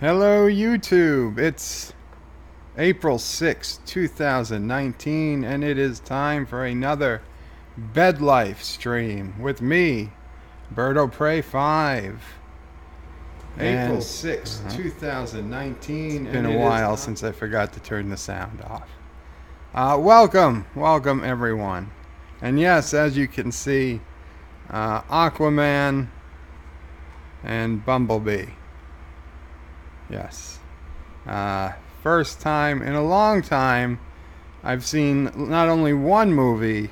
Hello, YouTube. It's April 6th, 2019, and it is time for another Bed Life stream with me, Birdo Prey 5. April 6th, 2019. It's been a while since I forgot to turn the sound off. Welcome everyone. And yes, as you can see, Aquaman and Bumblebee. Yes. First time in a long time I've seen not only one movie,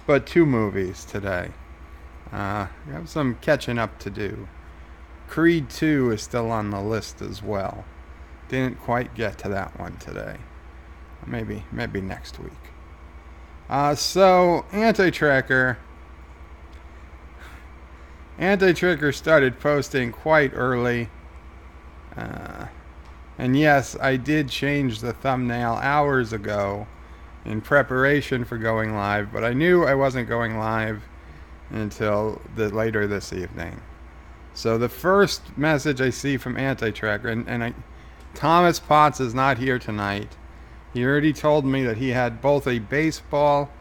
but two movies today. I have some catching up to do. Creed 2 is still on the list as well. Didn't quite get to that one today. Maybe next week. So, Anti-Tracker started posting quite early. And yes, I did change the thumbnail hours ago in preparation for going live, but I knew I wasn't going live until later this evening. So the first message I see from Anti-Tracker, Thomas Potts is not here tonight. He already told me that he had both a baseball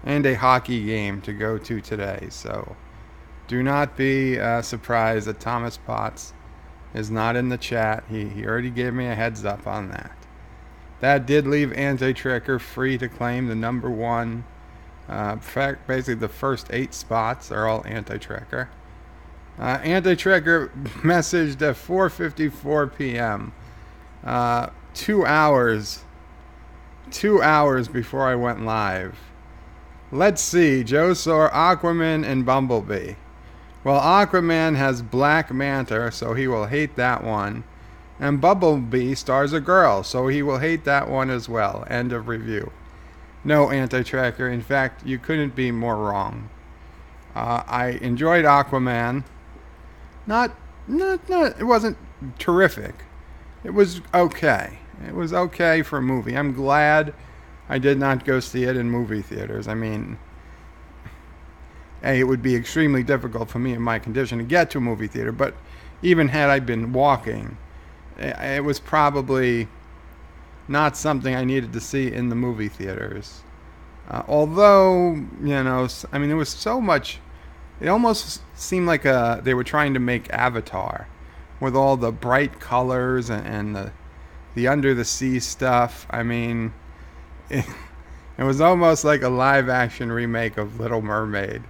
and a hockey game to go to today. So do not be surprised that Thomas Potts is not in the chat. He already gave me a heads up on that. That did leave Anti-Tracker free to claim the number one. In fact, basically the first 8 spots are all Anti-Tracker. Anti-Tracker messaged at 4:54 p.m. 2 hours before I went live. Let's see. Joe saw Aquaman and Bumblebee. Well, Aquaman has Black Manta, so he will hate that one. And Bumblebee stars a girl, so he will hate that one as well. End of review. No, Anti-Tracker. In fact, you couldn't be more wrong. I enjoyed Aquaman. It wasn't terrific. It was okay. It was okay for a movie. I'm glad I did not go see it in movie theaters. I mean, it would be extremely difficult for me in my condition to get to a movie theater, but even had I been walking, it was probably not something I needed to see in the movie theaters. Although, there was so much. It almost seemed like they were trying to make Avatar with all the bright colors and the under the sea stuff. I mean, it was almost like a live action remake of Little Mermaid,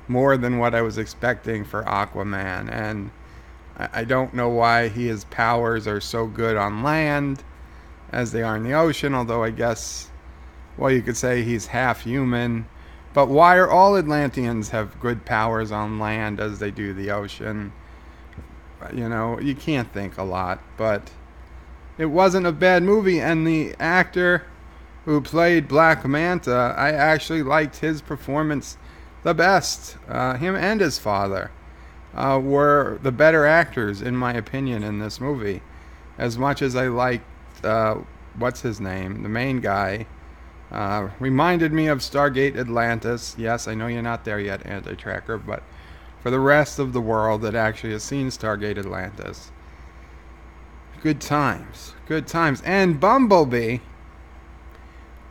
more than what I was expecting for Aquaman. And I don't know why his powers are so good on land as they are in the ocean, although I guess, well, you could say he's half human. But why are all Atlanteans have good powers on land as they do the ocean? You can't think a lot, but it wasn't a bad movie. And the actor who played Black Manta, I actually liked his performance the best. Him and his father were the better actors, in my opinion, in this movie. As much as I liked, what's his name? The main guy. Reminded me of Stargate Atlantis. Yes, I know you're not there yet, Anti-Tracker, but for the rest of the world that actually has seen Stargate Atlantis, good times. And Bumblebee,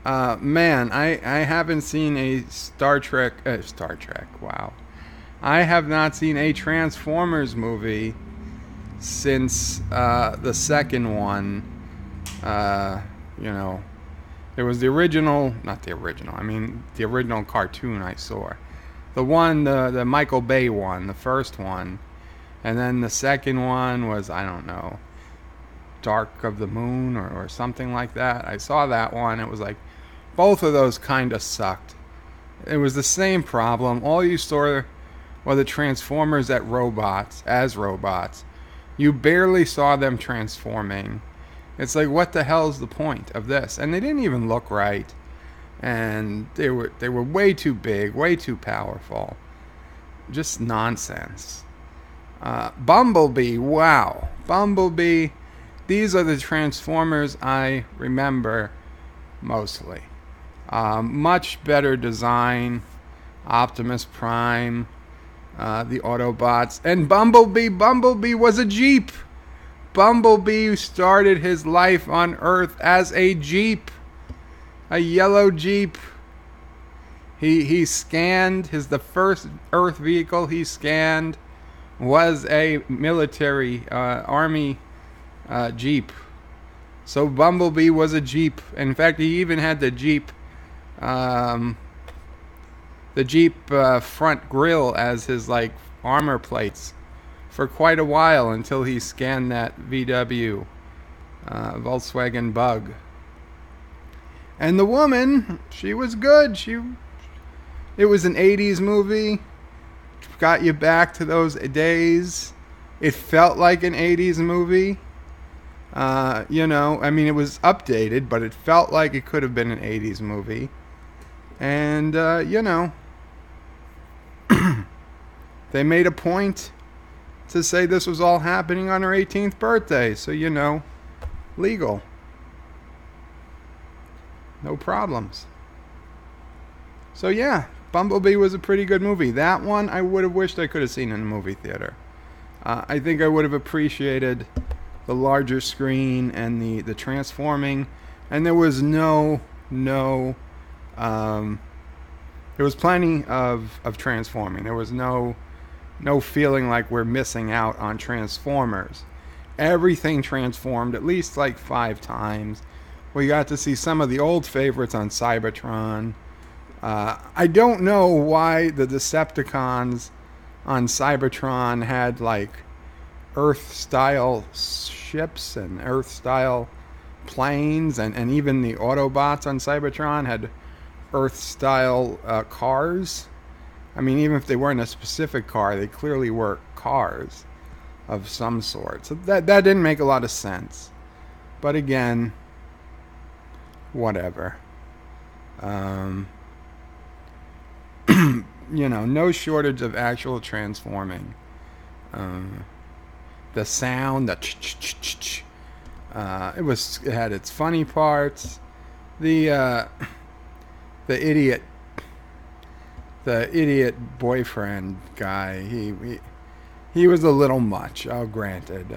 man, I haven't seen a Star Trek, wow. I have not seen a Transformers movie since the second one. There was the original cartoon I saw. The one, the Michael Bay one, the first one. And then the second one was, I don't know, Dark of the Moon or something like that. I saw that one. It was like, both of those kind of sucked. It was the same problem. All you saw were the Transformers as robots. You barely saw them transforming. It's like, what the hell's the point of this? And they didn't even look right. And they were way too big, way too powerful. Just nonsense. Bumblebee, wow. Bumblebee, these are the Transformers I remember mostly. Much better design. Optimus Prime, the Autobots. And Bumblebee was a Jeep. Bumblebee started his life on Earth as a Jeep. A yellow Jeep. He scanned, the first Earth vehicle he scanned was a military, army Jeep. So Bumblebee was a Jeep. In fact, he even had the Jeep front grille as his like armor plates for quite a while until he scanned that VW Volkswagen Bug. And the woman, she was good. It was an 80s movie. Got you back to those days. It felt like an 80s movie. You know, I mean, it was updated, but it felt like it could have been an 80s movie. And, you know, they made a point to say this was all happening on her 18th birthday. So, you know, legal. No problems. So, yeah, Bumblebee was a pretty good movie. That one I would have wished I could have seen in a movie theater. I think I would have appreciated the larger screen and the transforming. And there was there was plenty of transforming. There was no feeling like we're missing out on Transformers. Everything transformed at least like 5 times. We got to see some of the old favorites on Cybertron. I don't know why the Decepticons on Cybertron had like Earth-style ships and Earth-style planes, and even the Autobots on Cybertron had Earth-style cars. I mean, even if they weren't a specific car, they clearly were cars of some sort. So that didn't make a lot of sense. But again, whatever. You know, no shortage of actual transforming. The sound, the ch-ch-ch-ch. It had its funny parts. The idiot boyfriend guy, he was a little much, I'll grant it.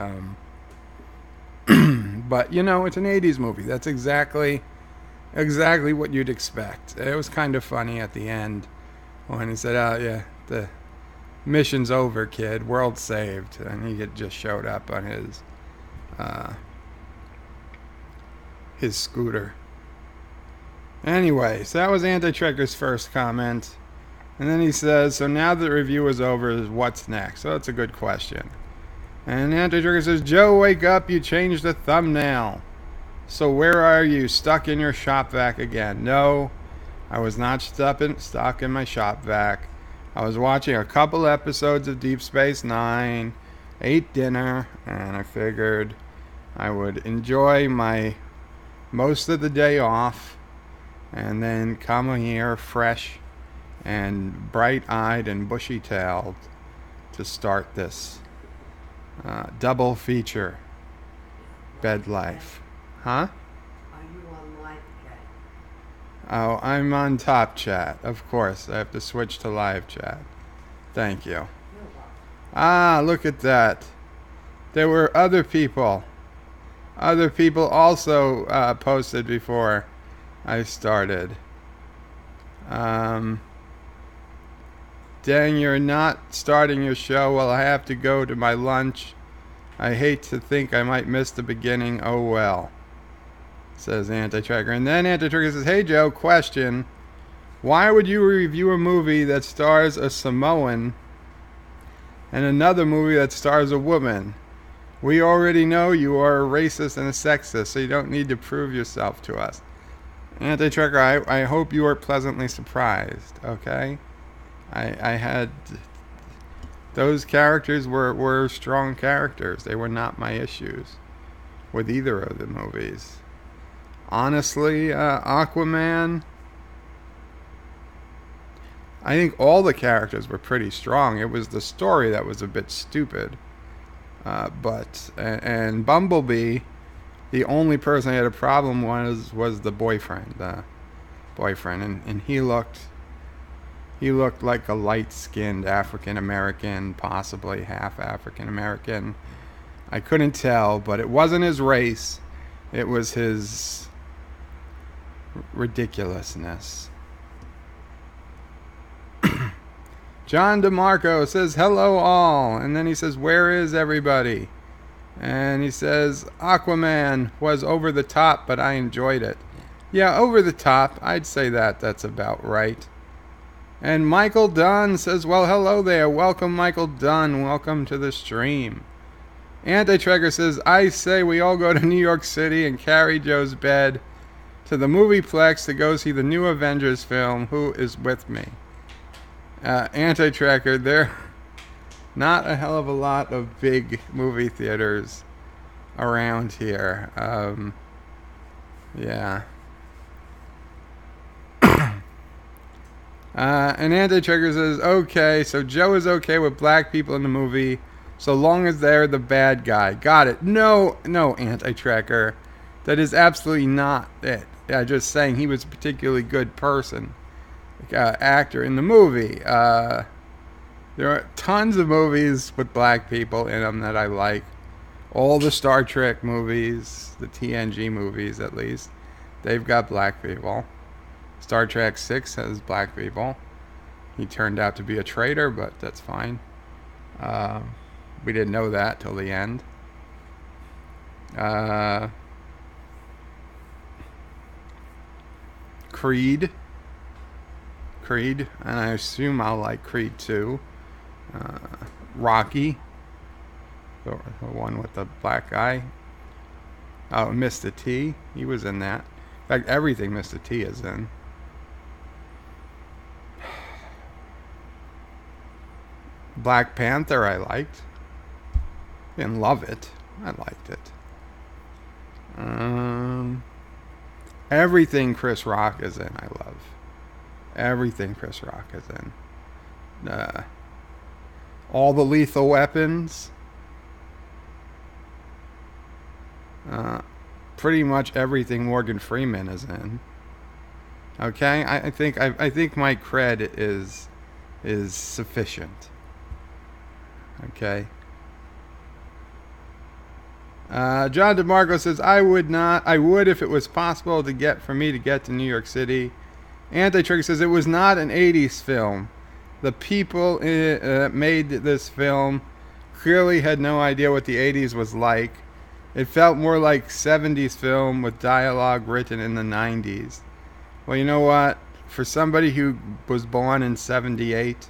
But you know, it's an 80s movie. That's exactly what you'd expect. It was kind of funny at the end when he said, "Oh yeah, the mission's over, kid. World saved," and he had just showed up on his scooter. Anyway, so that was Anti-Trekker's first comment. And then he says, so now that the review is over, what's next? So that's a good question. And Anti-Trekker says, Joe, wake up, you changed the thumbnail. So where are you? Stuck in your shop vac again? No, I was not stuck in my shop vac. I was watching a couple episodes of Deep Space Nine, ate dinner, and I figured I would enjoy my most of the day off and then come here fresh and bright-eyed and bushy-tailed to start this double feature bed life. Huh? Are you on live chat? Oh, I'm on Top Chat. Of course, I have to switch to live chat. Thank you. You're welcome. Ah, look at that. There were other people. Other people also posted before I started. Dang, you're not starting your show. Well, I have to go to my lunch. I hate to think I might miss the beginning. Oh well, says Anti-Trekker. And then Anti-Trekker says, hey Joe, question. Why would you review a movie that stars a Samoan and another movie that stars a woman? We already know you are a racist and a sexist, so you don't need to prove yourself to us. Anti-Trekker, I hope you are pleasantly surprised, okay? I had... Those characters were strong characters. They were not my issues with either of the movies. Honestly, Aquaman... I think all the characters were pretty strong. It was the story that was a bit stupid. And Bumblebee, the only person I had a problem was the boyfriend. And he looked like a light-skinned African American, possibly half African American. I couldn't tell, but it wasn't his race. It was his ridiculousness. John DeMarco says, hello all. And then he says, where is everybody? And he says, Aquaman was over the top, but I enjoyed it. Yeah, over the top. I'd say that's about right. And Michael Dunn says, well, hello there. Welcome, Michael Dunn. Welcome to the stream. Anti-Tracker says, I say we all go to New York City and carry Joe's bed to the Movieplex to go see the new Avengers film. Who is with me? Anti-Tracker, there not a hell of a lot of big movie theaters around here. Yeah. And Anti-Trigger says, okay, so Joe is okay with black people in the movie so long as they're the bad guy. Got it. No, Anti-Tracker. That is absolutely not it. Yeah, just saying he was a particularly good person, actor in the movie. There are tons of movies with black people in them that I like. All the Star Trek movies, the TNG movies at least, they've got black people. Star Trek 6 has black people. He turned out to be a traitor, but that's fine. We didn't know that till the end. Creed, and I assume I'll like Creed 2. Rocky, the one with the black guy. Oh, Mr. T, he was in that. In fact, everything Mr. T is in. Black Panther I liked. Didn't love it. I liked it. Everything Chris Rock is in I love. Everything Chris Rock is in. All the Lethal Weapons. Pretty much everything Morgan Freeman is in. Okay, I think my cred is sufficient. Okay. John DeMarco says, I would if it was possible for me to get to New York City. Anti-Trick says, it was not an 80s film. The people that made this film clearly had no idea what the 80s was like. It felt more like 70s film with dialogue written in the 90s. Well, you know what? For somebody who was born in 78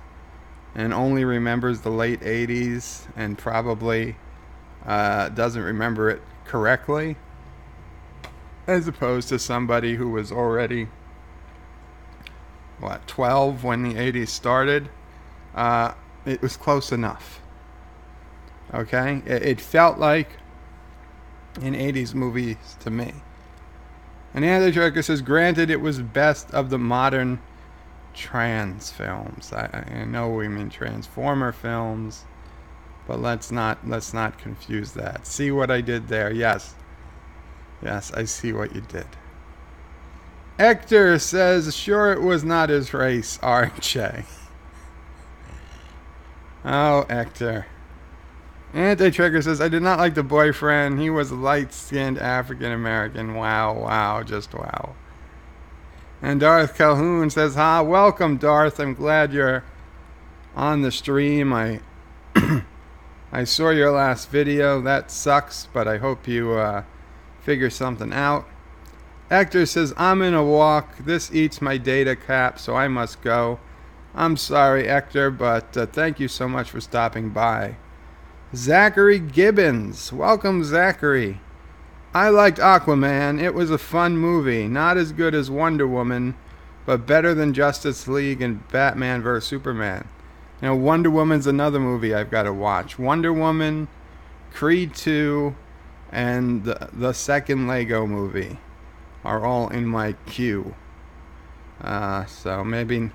and only remembers the late 80s and probably doesn't remember it correctly, as opposed to somebody who was already 12 when the 80s started, it was close enough. Okay, it felt like an 80s movie to me. And Anti-Tracker says, granted, it was best of the modern trans films. I know we mean Transformer films, but let's not confuse that. See what I did there? Yes, I see what you did. Hector says, sure it was not his race, RJ. Oh, Hector. Anti-Trigger says, I did not like the boyfriend. He was light-skinned African-American. Wow, just wow. And Darth Calhoun says, welcome, Darth. I'm glad you're on the stream. I saw your last video. That sucks, but I hope you figure something out. Hector says, I'm in a walk. This eats my data cap, so I must go. I'm sorry, Hector, but thank you so much for stopping by. Zachary Gibbons. Welcome, Zachary. I liked Aquaman. It was a fun movie. Not as good as Wonder Woman, but better than Justice League and Batman vs. Superman. You know, Wonder Woman's another movie I've got to watch. Wonder Woman, Creed 2, and the second Lego movie are all in my queue. So maybe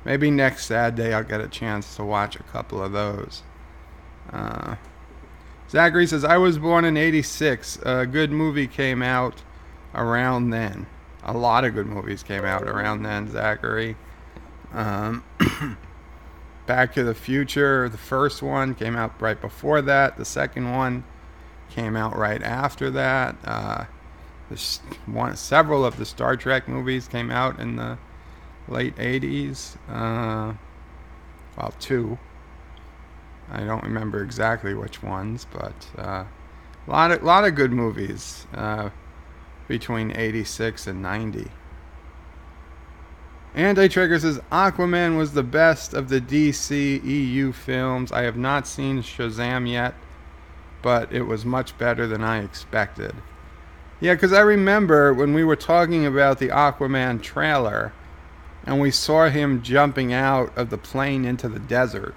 next Saturday I'll get a chance to watch a couple of those. Zachary says, I was born in 86. A good movie came out around then. A lot of good movies came out around then, Zachary. Back to the Future, the first one, came out right before that. The second one came out right after that. Several of the Star Trek movies came out in the late 80s. Well, two. I don't remember exactly which ones, but a lot of good movies between 86 and 90. Anti-Trigger says Aquaman was the best of the DC EU films. I have not seen Shazam yet, but it was much better than I expected. Yeah, because I remember when we were talking about the Aquaman trailer, and we saw him jumping out of the plane into the desert.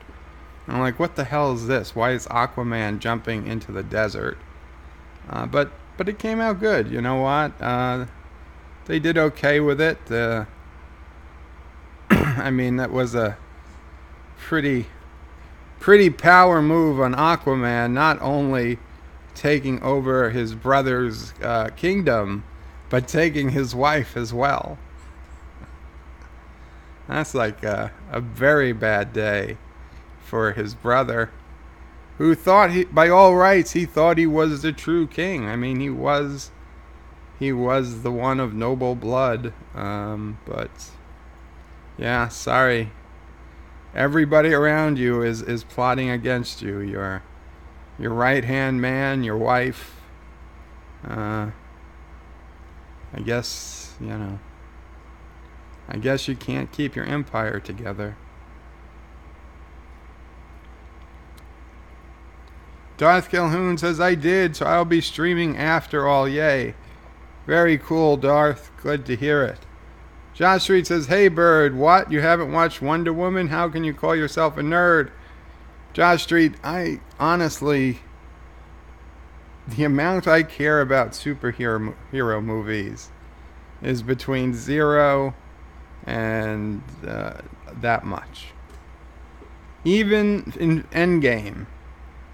And I'm like, what the hell is this? Why is Aquaman jumping into the desert? But it came out good. You know what? They did okay with it. I mean, that was a pretty power move on Aquaman, not only taking over his brother's kingdom, but taking his wife as well. That's like a very bad day for his brother, who thought by all rights, he thought he was the true king. I mean, he was the one of noble blood. But yeah, sorry. Everybody around you is plotting against you. Your right-hand man, your wife. I guess, I guess you can't keep your empire together. Darth Calhoun says, I did, so I'll be streaming after all. Yay. Very cool, Darth. Good to hear it. Josh Street says, hey, Bird, what? You haven't watched Wonder Woman? How can you call yourself a nerd? Josh Street, I honestly, the amount I care about superhero movies is between 0 and that much. Even in Endgame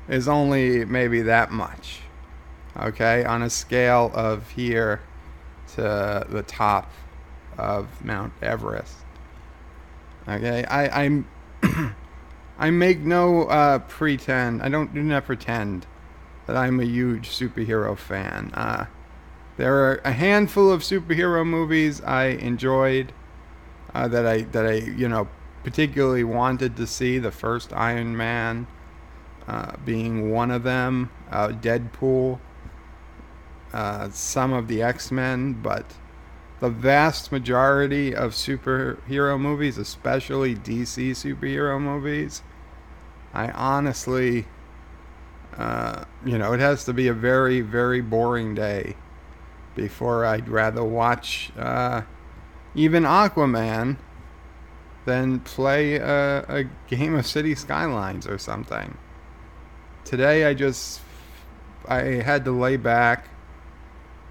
is only maybe that much. Okay, on a scale of here to the top of Mount Everest. Okay, I'm I make no pretend. I do not pretend that I'm a huge superhero fan. There are a handful of superhero movies I enjoyed that I particularly wanted to see. The first Iron Man being one of them. Deadpool. Some of the X-Men, but the vast majority of superhero movies, especially DC superhero movies, I honestly, it has to be a very, very boring day before I'd rather watch even Aquaman than play a game of City Skylines or something. Today I had to lay back.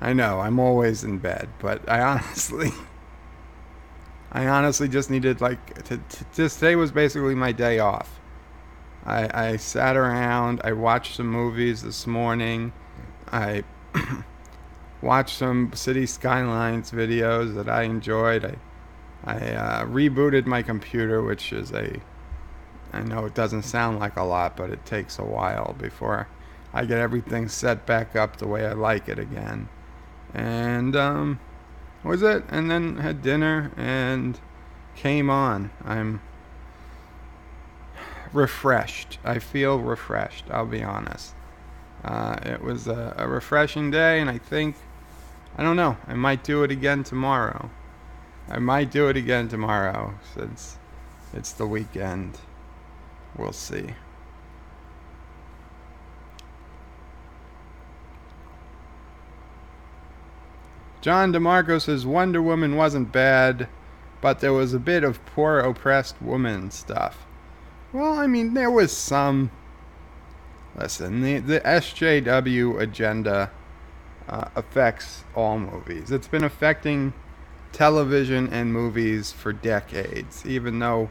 I know, I'm always in bed, but I honestly just needed, today was basically my day off. I sat around, I watched some movies this morning, I watched some City Skylines videos that I enjoyed, I rebooted my computer, which is I know it doesn't sound like a lot, but it takes a while before I get everything set back up the way I like it again. And was it? And then had dinner and came on. I'm refreshed. I feel refreshed, I'll be honest. It was a refreshing day, and I don't know, I might do it again tomorrow. Since it's the weekend. We'll see. John DeMarco says Wonder Woman wasn't bad, but there was a bit of poor oppressed woman stuff. Well, I mean, there was some. Listen, the SJW agenda affects all movies. It's been affecting television and movies for decades, even though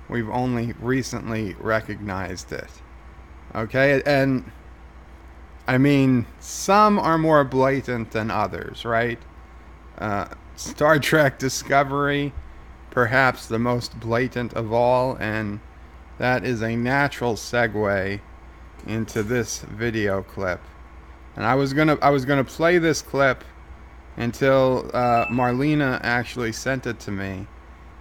we've only recently recognized it. Okay, and I mean, some are more blatant than others, right? Star Trek Discovery, perhaps the most blatant of all, and that is a natural segue into this video clip And I was gonna play this clip until Marlena actually sent it to me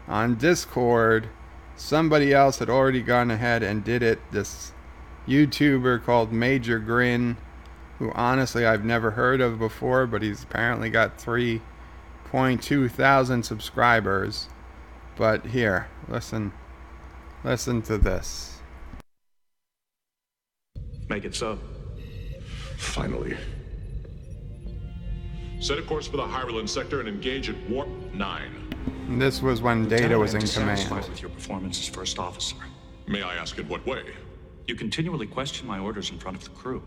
on Discord. Somebody else had already gone ahead and did it. This YouTuber called Major Grin, who honestly I've never heard of before, but he's apparently got 3.2 thousand subscribers. But here, listen to this. Make it so. Finally. Set a course for the Hyrulean sector and engage at warp 9. And this was when Data was in Dissatisfied command. with your performance as first officer. May I ask in what way? You continually question my orders in front of the crew.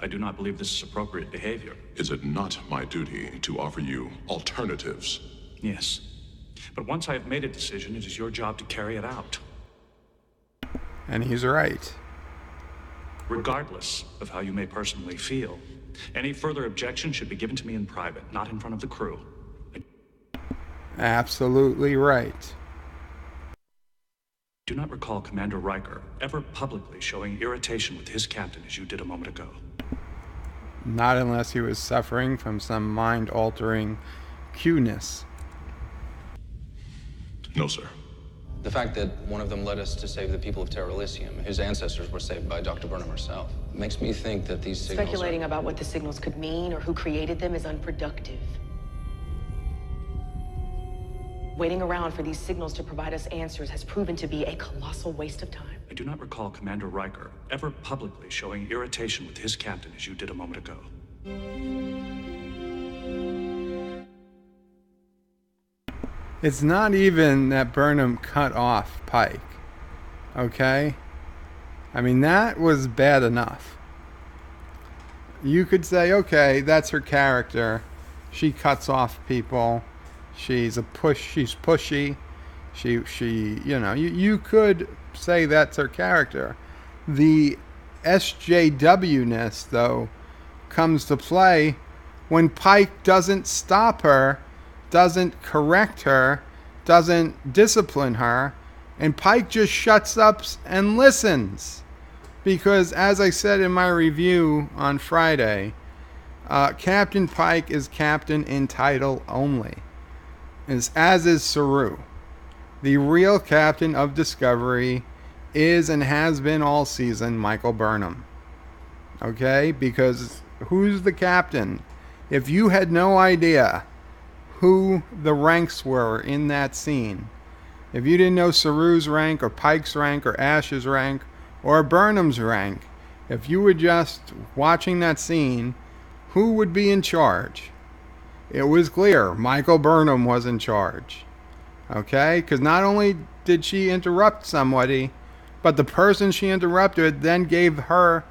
I do not believe this is appropriate behavior. Is it not my duty to offer you alternatives? Yes. But once I have made a decision, it is your job to carry it out. And he's right. Regardless of how you may personally feel, any further objection should be given to me in private, not in front of the crew. Absolutely right. I do not recall Commander Riker ever publicly showing irritation with his captain as you did a moment ago. Not unless he was suffering from some mind-altering cueness. No, sir. The fact that one of them led us to save the people of Terra Elysium, his ancestors were saved by Dr. Burnham herself, makes me think that these signals Speculating about what the signals could mean or who created them is unproductive. Waiting around for these signals to provide us answers has proven to be a colossal waste of time. I do not recall Commander Riker ever publicly showing irritation with his captain as you did a moment ago. It's not even that Burnham cut off Pike. Okay? I mean, that was bad enough. You could say, okay, that's her character. She cuts off people. She's pushy. She, you know, you could say that's her character. The SJW-ness, though, comes to play when Pike doesn't stop her, doesn't correct her, doesn't discipline her, and Pike just shuts up and listens. Because, as I said in my review on Friday, Captain Pike is captain in title only, as is Saru. The real captain of Discovery is and has been all season Michael Burnham. Okay? Because who's the captain? If you had no idea who the ranks were in that scene, if you didn't know Saru's rank or Pike's rank or Ash's rank or Burnham's rank, if you were just watching that scene, who would be in charge? It was clear Michael Burnham was in charge. Okay? Because not only did she interrupt somebody, but the person she interrupted then gave her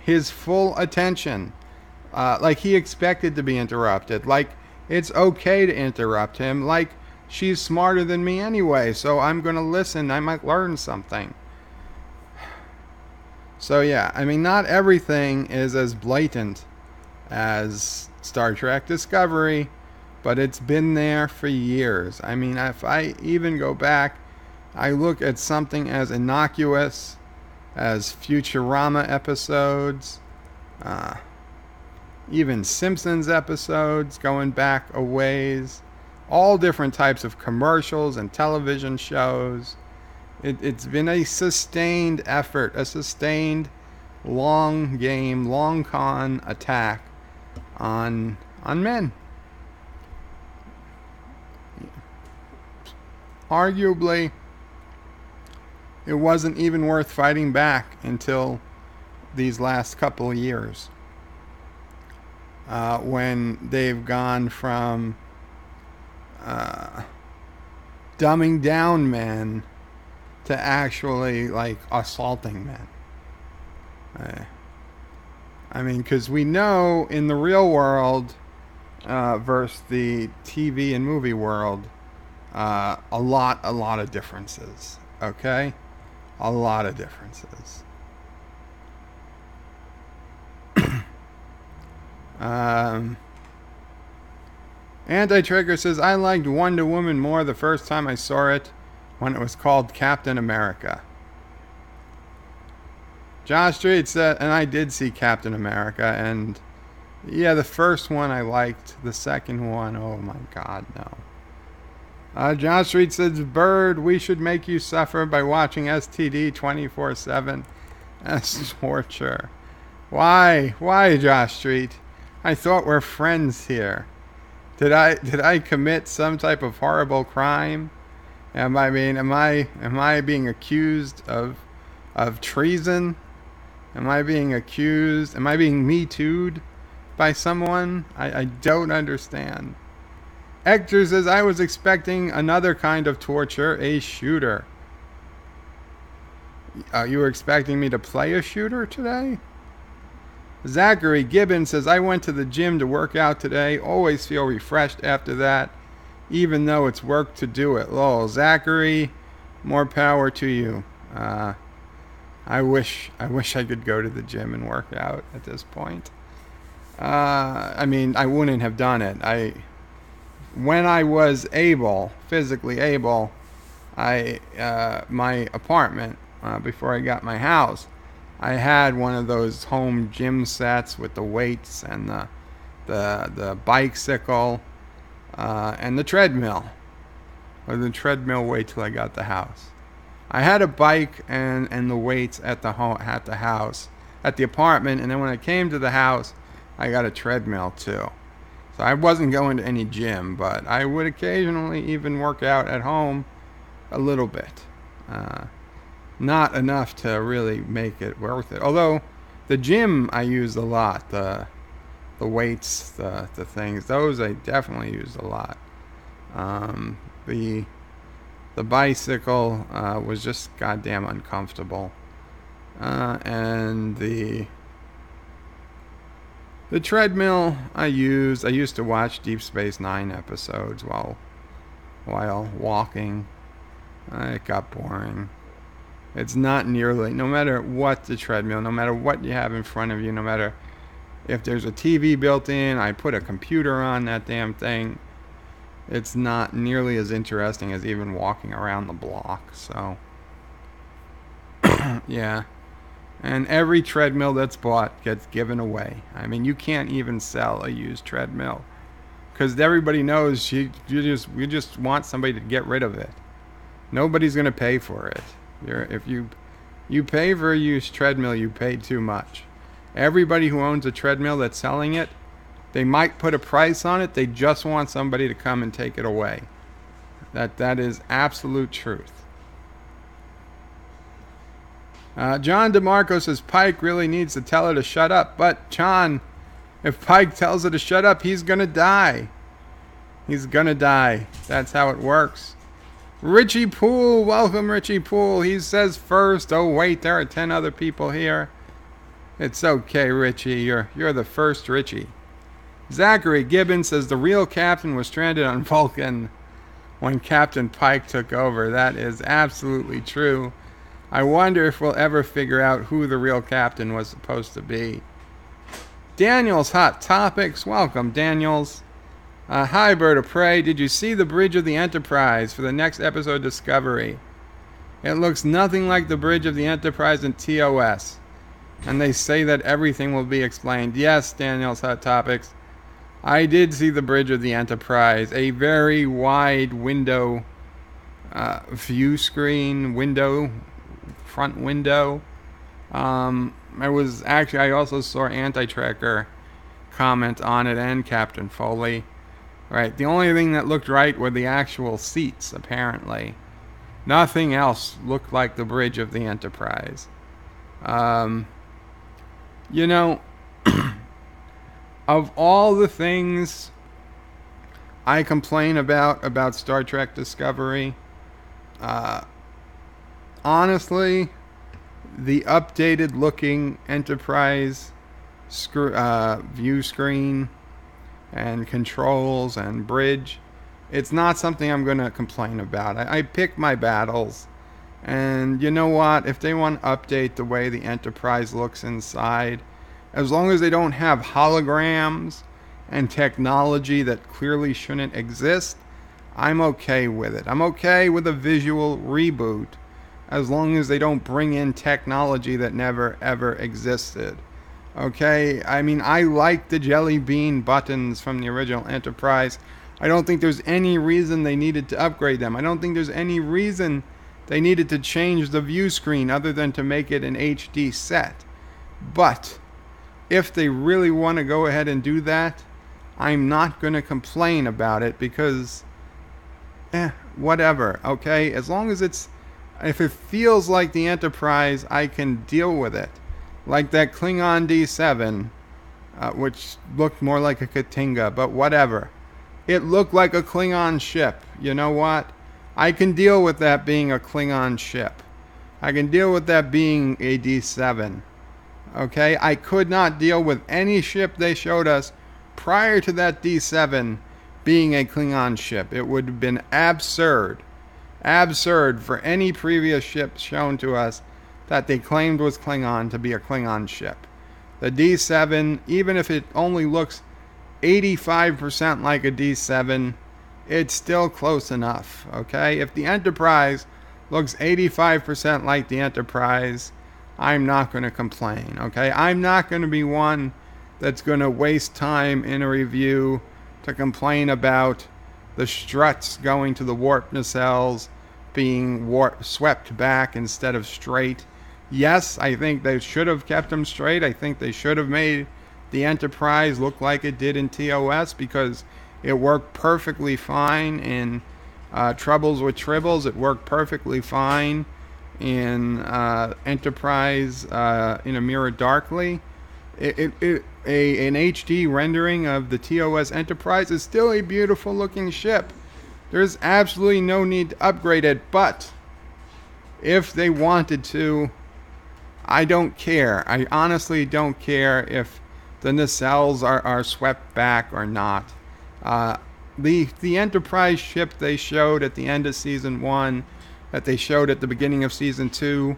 his full attention. Like he expected to be interrupted. Like it's okay to interrupt him. Like she's smarter than me anyway, so I'm going to listen. I might learn something. So yeah, I mean, not everything is as blatant as Star Trek Discovery, but it's been there for years. I mean, if I even go back, I look at something as innocuous as Futurama episodes, even Simpsons episodes going back a ways, all different types of commercials and television shows. It's been a sustained effort, a sustained long game, long con attack on men. Arguably, it wasn't even worth fighting back until these last couple of years, when they've gone from dumbing down men to actually like assaulting men. I mean, because we know in the real world versus the TV and movie world, a lot of differences. Okay, a lot of differences. Anti-Trigger says, I liked Wonder Woman more the first time I saw it when it was called Captain America. Josh Street said, and I did see Captain America, and yeah, the first one I liked. The second one, oh my God, no. Josh Street says, Bird, we should make you suffer by watching STD 24/7 as torture. Why? Why, Josh Street? I thought we're friends here. Did I commit some type of horrible crime? Am I being accused of treason? Am I being Me Too'd by someone? I don't understand. Hector says, I was expecting another kind of torture, a shooter. You were expecting me to play a shooter today? Zachary Gibbons says, I went to the gym to work out today. Always feel refreshed after that, even though it's work to do it. Lol. Zachary, more power to you. I wish I could go to the gym and work out at this point. I mean, I wouldn't have done it. When I was physically able, my apartment, before I got my house, I had one of those home gym sets with the weights and the bicycle, and the treadmill. Or the treadmill wait till I got the house. I had a bike and the weights at the house, at the apartment, and then when I came to the house, I got a treadmill too. So I wasn't going to any gym, but I would occasionally even work out at home a little bit. Not enough to really make it worth it. Although the gym I used a lot, the weights, the things, those I definitely used a lot. The bicycle was just goddamn uncomfortable. And the treadmill I used to watch Deep Space Nine episodes while walking. It got boring. It's not nearly, no matter what the treadmill, no matter what you have in front of you, no matter if there's a TV built in, I put a computer on that damn thing. It's not nearly as interesting as even walking around the block. So, yeah. And every treadmill that's bought gets given away. I mean, you can't even sell a used treadmill because everybody knows you just want somebody to get rid of it. Nobody's going to pay for it. If you pay for a used treadmill, you pay too much. Everybody who owns a treadmill that's selling it, they might put a price on it. They just want somebody to come and take it away. That is absolute truth. John DeMarco says Pike really needs to tell her to shut up. But John, if Pike tells her to shut up, he's gonna die. He's gonna die. That's how it works. Richie Poole, welcome Richie Poole. He says first. Oh wait, there are 10 other people here. It's okay, Richie. You're the first Richie. Zachary Gibbons says the real captain was stranded on Vulcan when Captain Pike took over. That is absolutely true. I wonder if we'll ever figure out who the real captain was supposed to be. Daniel's Hot Topics. Welcome, Daniels. Hi, Bird of Prey. Did you see the bridge of the Enterprise for the next episode, Discovery? It looks nothing like the bridge of the Enterprise in TOS. And they say that everything will be explained. Yes, Daniel's Hot Topics. I did see the bridge of the Enterprise. A very wide window, view screen window, front window. I also saw Anti-Tracker comment on it and Captain Foley. Right, the only thing that looked right were the actual seats, apparently. Nothing else looked like the bridge of the Enterprise. You know, of all the things I complain about Star Trek Discovery, honestly, the updated looking Enterprise view screen and controls and bridge, it's not something I'm going to complain about. I pick my battles. And you know what? If they want to update the way the Enterprise looks inside, as long as they don't have holograms and technology that clearly shouldn't exist, I'm okay with it. I'm okay with a visual reboot as long as they don't bring in technology that never ever existed. Okay, I mean, I like the jelly bean buttons from the original Enterprise. I don't think there's any reason they needed to upgrade them. I don't think there's any reason they needed to change the view screen other than to make it an HD set. But if they really want to go ahead and do that, I'm not going to complain about it because, whatever, okay? As long as if it feels like the Enterprise, I can deal with it. Like that Klingon D7, which looked more like a Katinga, but whatever. It looked like a Klingon ship. You know what? I can deal with that being a Klingon ship. I can deal with that being a D7. Okay? I could not deal with any ship they showed us prior to that D7 being a Klingon ship. It would have been absurd. Absurd for any previous ship shown to us that they claimed was Klingon to be a Klingon ship. The D7, even if it only looks 85% like a D7, it's still close enough, okay? If the Enterprise looks 85% like the Enterprise, I'm not going to complain, okay? I'm not going to be one that's going to waste time in a review to complain about the struts going to the warp nacelles being swept back instead of straight. Yes, I think they should have kept them straight. I think they should have made the Enterprise look like it did in TOS because it worked perfectly fine in Troubles with Tribbles. It worked perfectly fine in Enterprise in A Mirror Darkly. An HD rendering of the TOS Enterprise is still a beautiful looking ship. There's absolutely no need to upgrade it, but if they wanted to, I don't care. I honestly don't care if the nacelles are swept back or not. The Enterprise ship they showed at the end of Season 1, that they showed at the beginning of Season 2,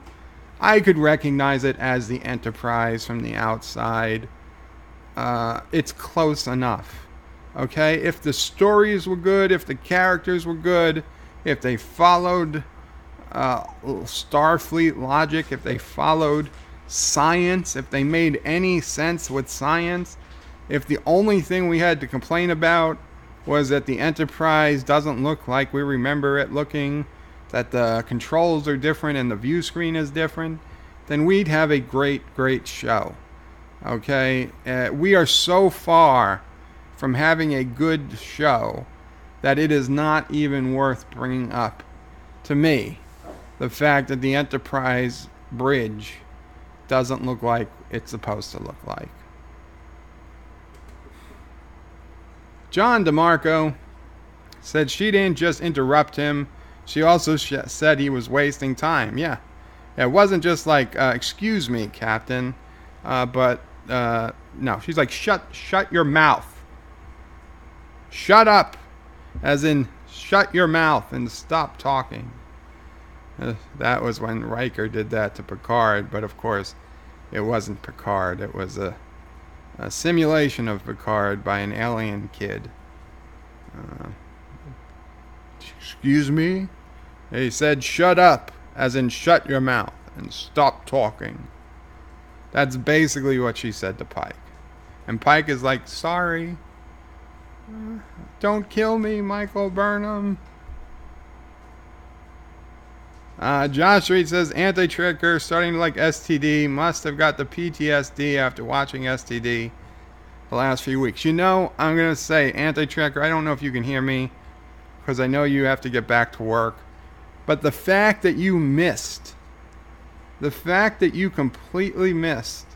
I could recognize it as the Enterprise from the outside. It's close enough. Okay? If the stories were good, if the characters were good, if they followed Starfleet logic, if they followed science, if they made any sense with science, if the only thing we had to complain about was that the Enterprise doesn't look like we remember it looking, that the controls are different and the view screen is different, then we'd have a great, great show. Okay? We are so far from having a good show that it is not even worth bringing up, to me, the fact that the Enterprise bridge doesn't look like it's supposed to look like. John DeMarco said she didn't just interrupt him, she also said he was wasting time. Yeah, it wasn't just like, excuse me, Captain, but no, she's like, shut your mouth. Shut up, as in shut your mouth and stop talking. That was when Riker did that to Picard, but of course it wasn't Picard. It was a simulation of Picard by an alien kid. Excuse me? He said shut up, as in shut your mouth and stop talking. That's basically what she said to Pike. And Pike is like, sorry. Don't kill me, Michael Burnham. Josh Reed says, Anti-Tricker, starting to like STD, must have got the PTSD after watching STD the last few weeks. You know, I'm going to say, Anti-Tricker, I don't know if you can hear me, because I know you have to get back to work. But the fact that you completely missed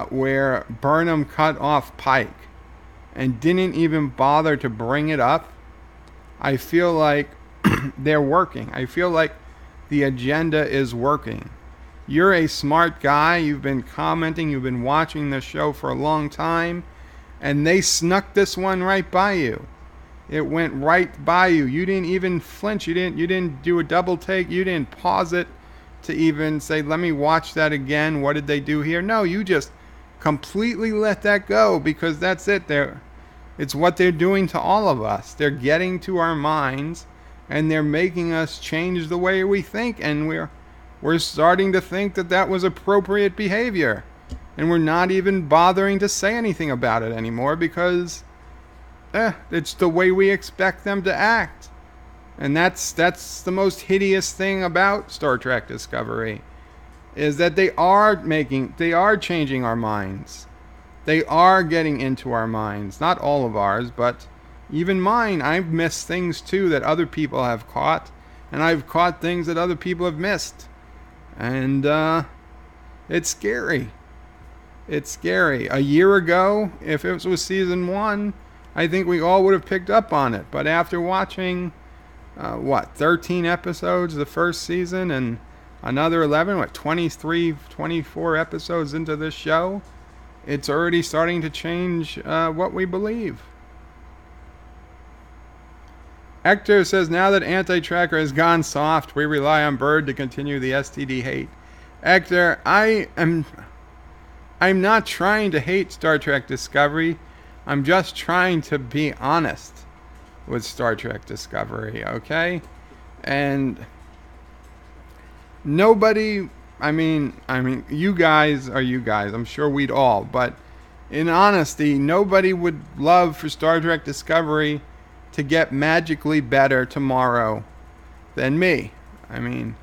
where Burnham cut off Pike and didn't even bother to bring it up, I feel like they're working. I feel like the agenda is working. You're a smart guy. You've been commenting. You've been watching the show for a long time. And they snuck this one right by you. It went right by you. You didn't even flinch. You didn't do a double take. You didn't pause it to even say, let me watch that again. What did they do here? No, you just completely let that go because that's it. It's what they're doing to all of us. They're getting to our minds and they're making us change the way we think, and we're starting to think that that was appropriate behavior, and we're not even bothering to say anything about it anymore because it's the way we expect them to act. And that's the most hideous thing about Star Trek Discovery, is that they are changing our minds. They are getting into our minds. Not all of ours, but even mine. I've missed things too that other people have caught, and I've caught things that other people have missed. And it's scary. It's scary. A year ago, if it was season 1, I think we all would have picked up on it. But after watching 13 episodes the first season and another 11, 23, 24 episodes into this show, it's already starting to change what we believe. Hector says, now that Anti-Tracker has gone soft, we rely on Bird to continue the STD hate. Hector, I'm not trying to hate Star Trek Discovery. I'm just trying to be honest with Star Trek Discovery, okay? And nobody, I mean, you guys are you guys. I'm sure we'd all, but in honesty, nobody would love for Star Trek Discovery to get magically better tomorrow than me. I mean,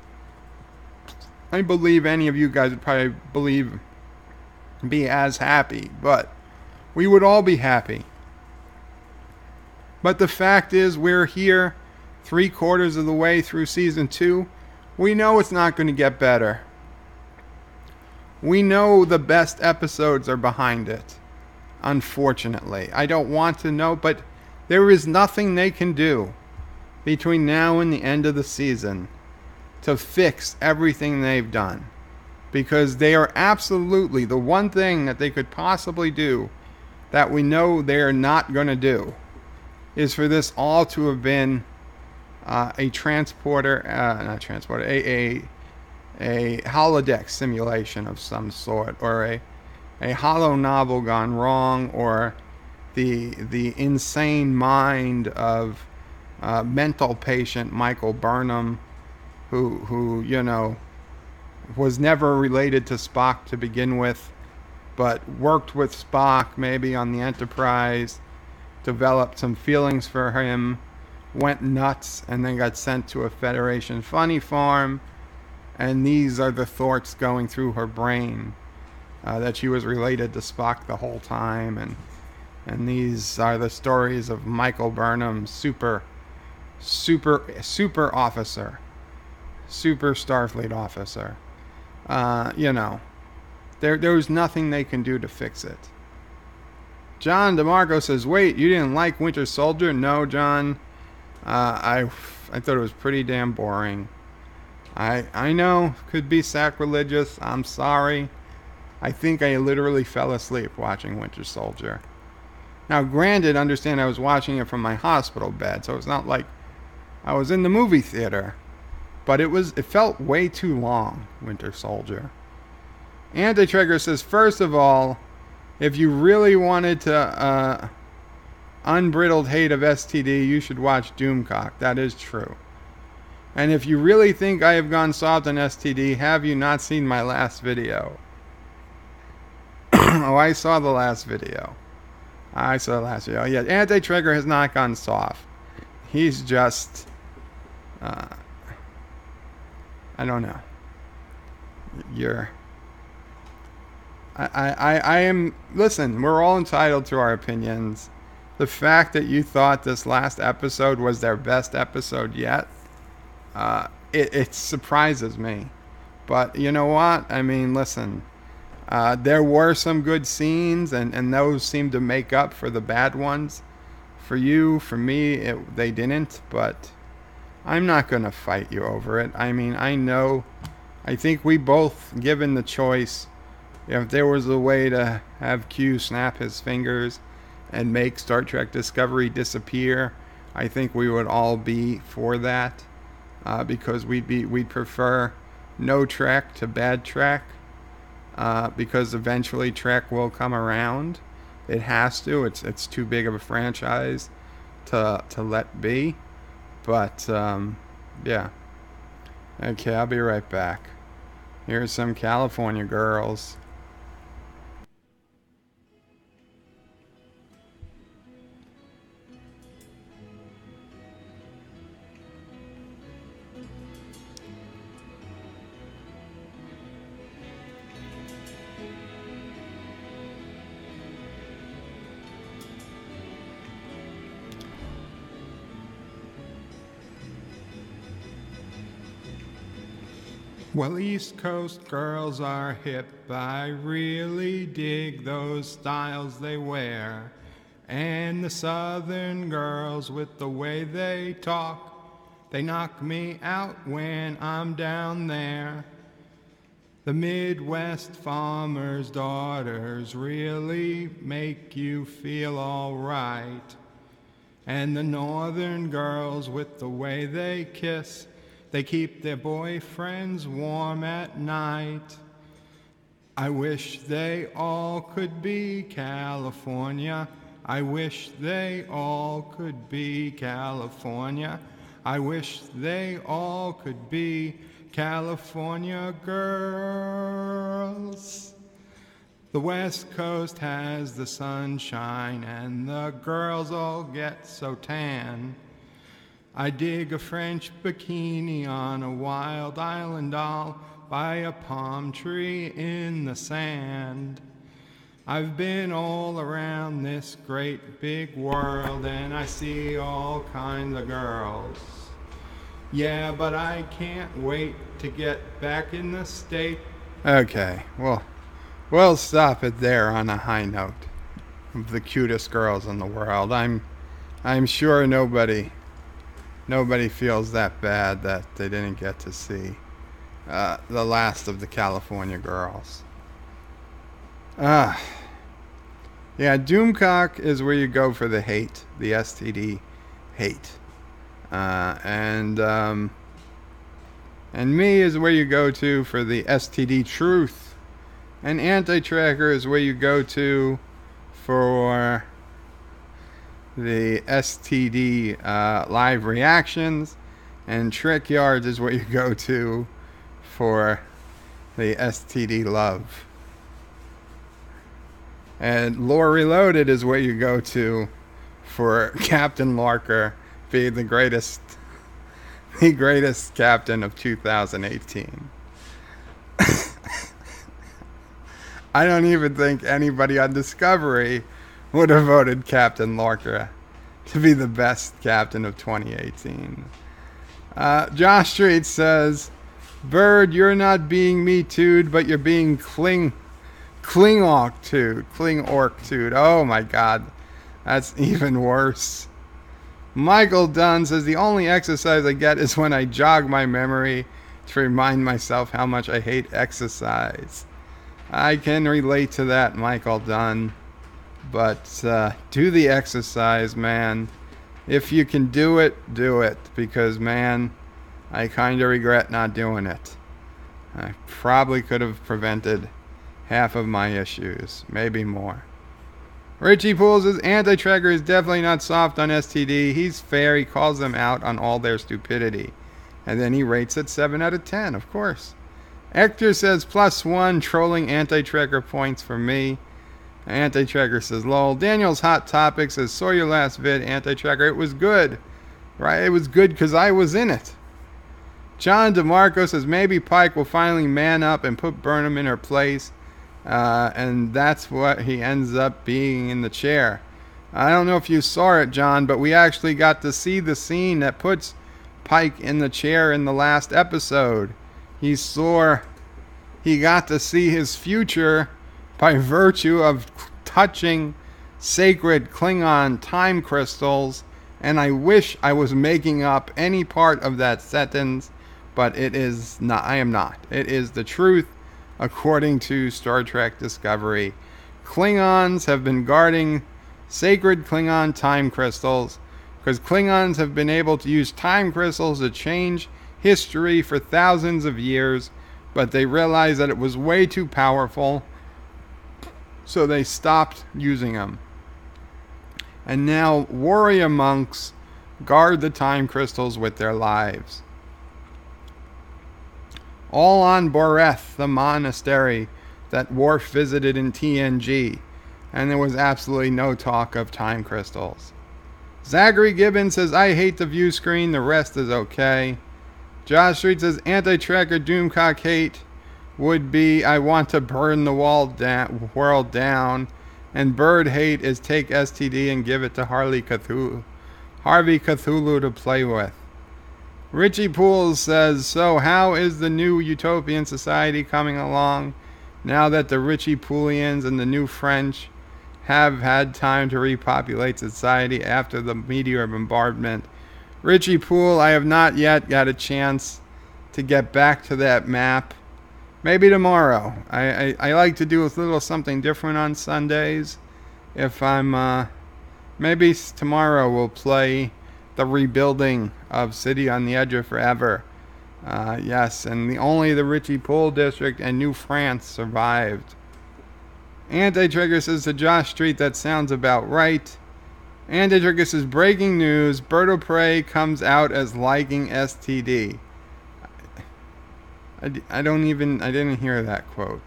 I believe any of you guys would probably be as happy, but we would all be happy. But the fact is, we're here 3/4 of the way through season 2. We know it's not going to get better. We know the best episodes are behind it. Unfortunately. I don't want to know, but there is nothing they can do between now and the end of the season to fix everything they've done. Because they are absolutely the one thing that they could possibly do that we know they're not going to do is for this all to have been a holodeck simulation of some sort, or a hollow novel gone wrong, or the insane mind of mental patient Michael Burnham, who you know was never related to Spock to begin with, but worked with Spock maybe on the Enterprise, developed some feelings for him, went nuts, and then got sent to a Federation funny farm. And these are the thoughts going through her brain, that she was related to Spock the whole time. And these are the stories of Michael Burnham, super officer, super Starfleet officer. You know, there's nothing they can do to fix it. John DeMarco says, wait, you didn't like Winter Soldier? No, John. I thought it was pretty damn boring. I know, could be sacrilegious. I'm sorry. I think I literally fell asleep watching Winter Soldier. Now, granted, understand I was watching it from my hospital bed, so it's not like I was in the movie theater. But it felt way too long, Winter Soldier. Anti-Trigger says, first of all, if you really wanted to unbridled hate of STD, you should watch Doomcock. That is true. And if you really think I have gone soft on STD, have you not seen my last video? Oh, I saw the last video. Yeah, Anti-Trigger has not gone soft. He's just... I don't know. I am... Listen, we're all entitled to our opinions. The fact that you thought this last episode was their best episode yet, it surprises me. But you know what? I mean, listen. There were some good scenes, and those seemed to make up for the bad ones. For you, for me, they didn't. But I'm not going to fight you over it. I mean, I think we both, given the choice, if there was a way to have Q snap his fingers and make Star Trek Discovery disappear, I think we would all be for that, because we'd prefer no Trek to bad Trek, because eventually Trek will come around. It has to. It's too big of a franchise to let be. But, yeah. Okay, I'll be right back. Here's some California girls. Well, East Coast girls are hip. I really dig those styles they wear. And the Southern girls with the way they talk, they knock me out when I'm down there. The Midwest farmers' daughters really make you feel all right. And the Northern girls with the way they kiss, they keep their boyfriends warm at night. I wish they all could be California. I wish they all could be California. I wish they all could be California girls. The West Coast has the sunshine and the girls all get so tan. I dig a French bikini on a wild island all by a palm tree in the sand. I've been all around this great big world and I see all kinds of girls. Yeah, but I can't wait to get back in the state. Okay, well, we'll stop it there on a high note of the cutest girls in the world. I'm sure nobody feels that bad that they didn't get to see the last of the California girls. Yeah, Doomcock is where you go for the hate, the STD hate. And me is where you go to for the STD truth. And Anti-Tracker is where you go to for the STD live reactions, and Trick Yards is where you go to for the STD love. And Lore Reloaded is where you go to for Captain Lorker being the greatest captain of 2018. I don't even think anybody on Discovery would have voted Captain Lorca to be the best captain of 2018. Josh Street says, Bird, you're not being Me Too'd, but you're being Klingork-too'd. Oh my god, that's even worse. Michael Dunn says, the only exercise I get is when I jog my memory to remind myself how much I hate exercise. I can relate to that, Michael Dunn. But do the exercise, man. If you can do it, do it. Because, man, I kind of regret not doing it. I probably could have prevented half of my issues. Maybe more. Richie Pools says, Anti-Tracker is definitely not soft on STD. He's fair. He calls them out on all their stupidity. And then he rates it 7 out of 10, of course. Hector says, +1 trolling Anti-Tracker points for me. Anti-Tracker says, lol. Daniel's Hot Topic says, saw your last vid, Anti-Tracker. It was good. Right? It was good because I was in it. John DeMarco says, maybe Pike will finally man up and put Burnham in her place. And that's what he ends up being in the chair. I don't know if you saw it, John, but we actually got to see the scene that puts Pike in the chair in the last episode. He got to see his future by virtue of touching sacred Klingon time crystals, and I wish I was making up any part of that sentence, but it is not. I am not. It is the truth, according to Star Trek Discovery. Klingons have been guarding sacred Klingon time crystals because Klingons have been able to use time crystals to change history for thousands of years, but they realized that it was way too powerful, so they stopped using them. And now warrior monks guard the time crystals with their lives. All on Boreth, the monastery that Worf visited in TNG, and there was absolutely no talk of time crystals. Zachary Gibbons says, I hate the view screen, the rest is okay. Josh Street says, anti-tracker Doomcock hate would be, I want to burn the world down. And bird hate is take STD and give it to Harvey Cthulhu to play with. Richie Pools says, so how is the new utopian society coming along now that the Richie Poolians and the new French have had time to repopulate society after the meteor bombardment? Richie Pool, I have not yet got a chance to get back to that map. Maybe tomorrow. I like to do a little something different on Sundays. If I'm, maybe tomorrow we'll play the rebuilding of City on the Edge of Forever. Yes, and only the Richie Pool District and New France survived. Anti-Trigger says to Josh Street, that sounds about right. Anti-Trigger says, breaking news, Bird of Prey comes out as liking STD. I didn't hear that quote.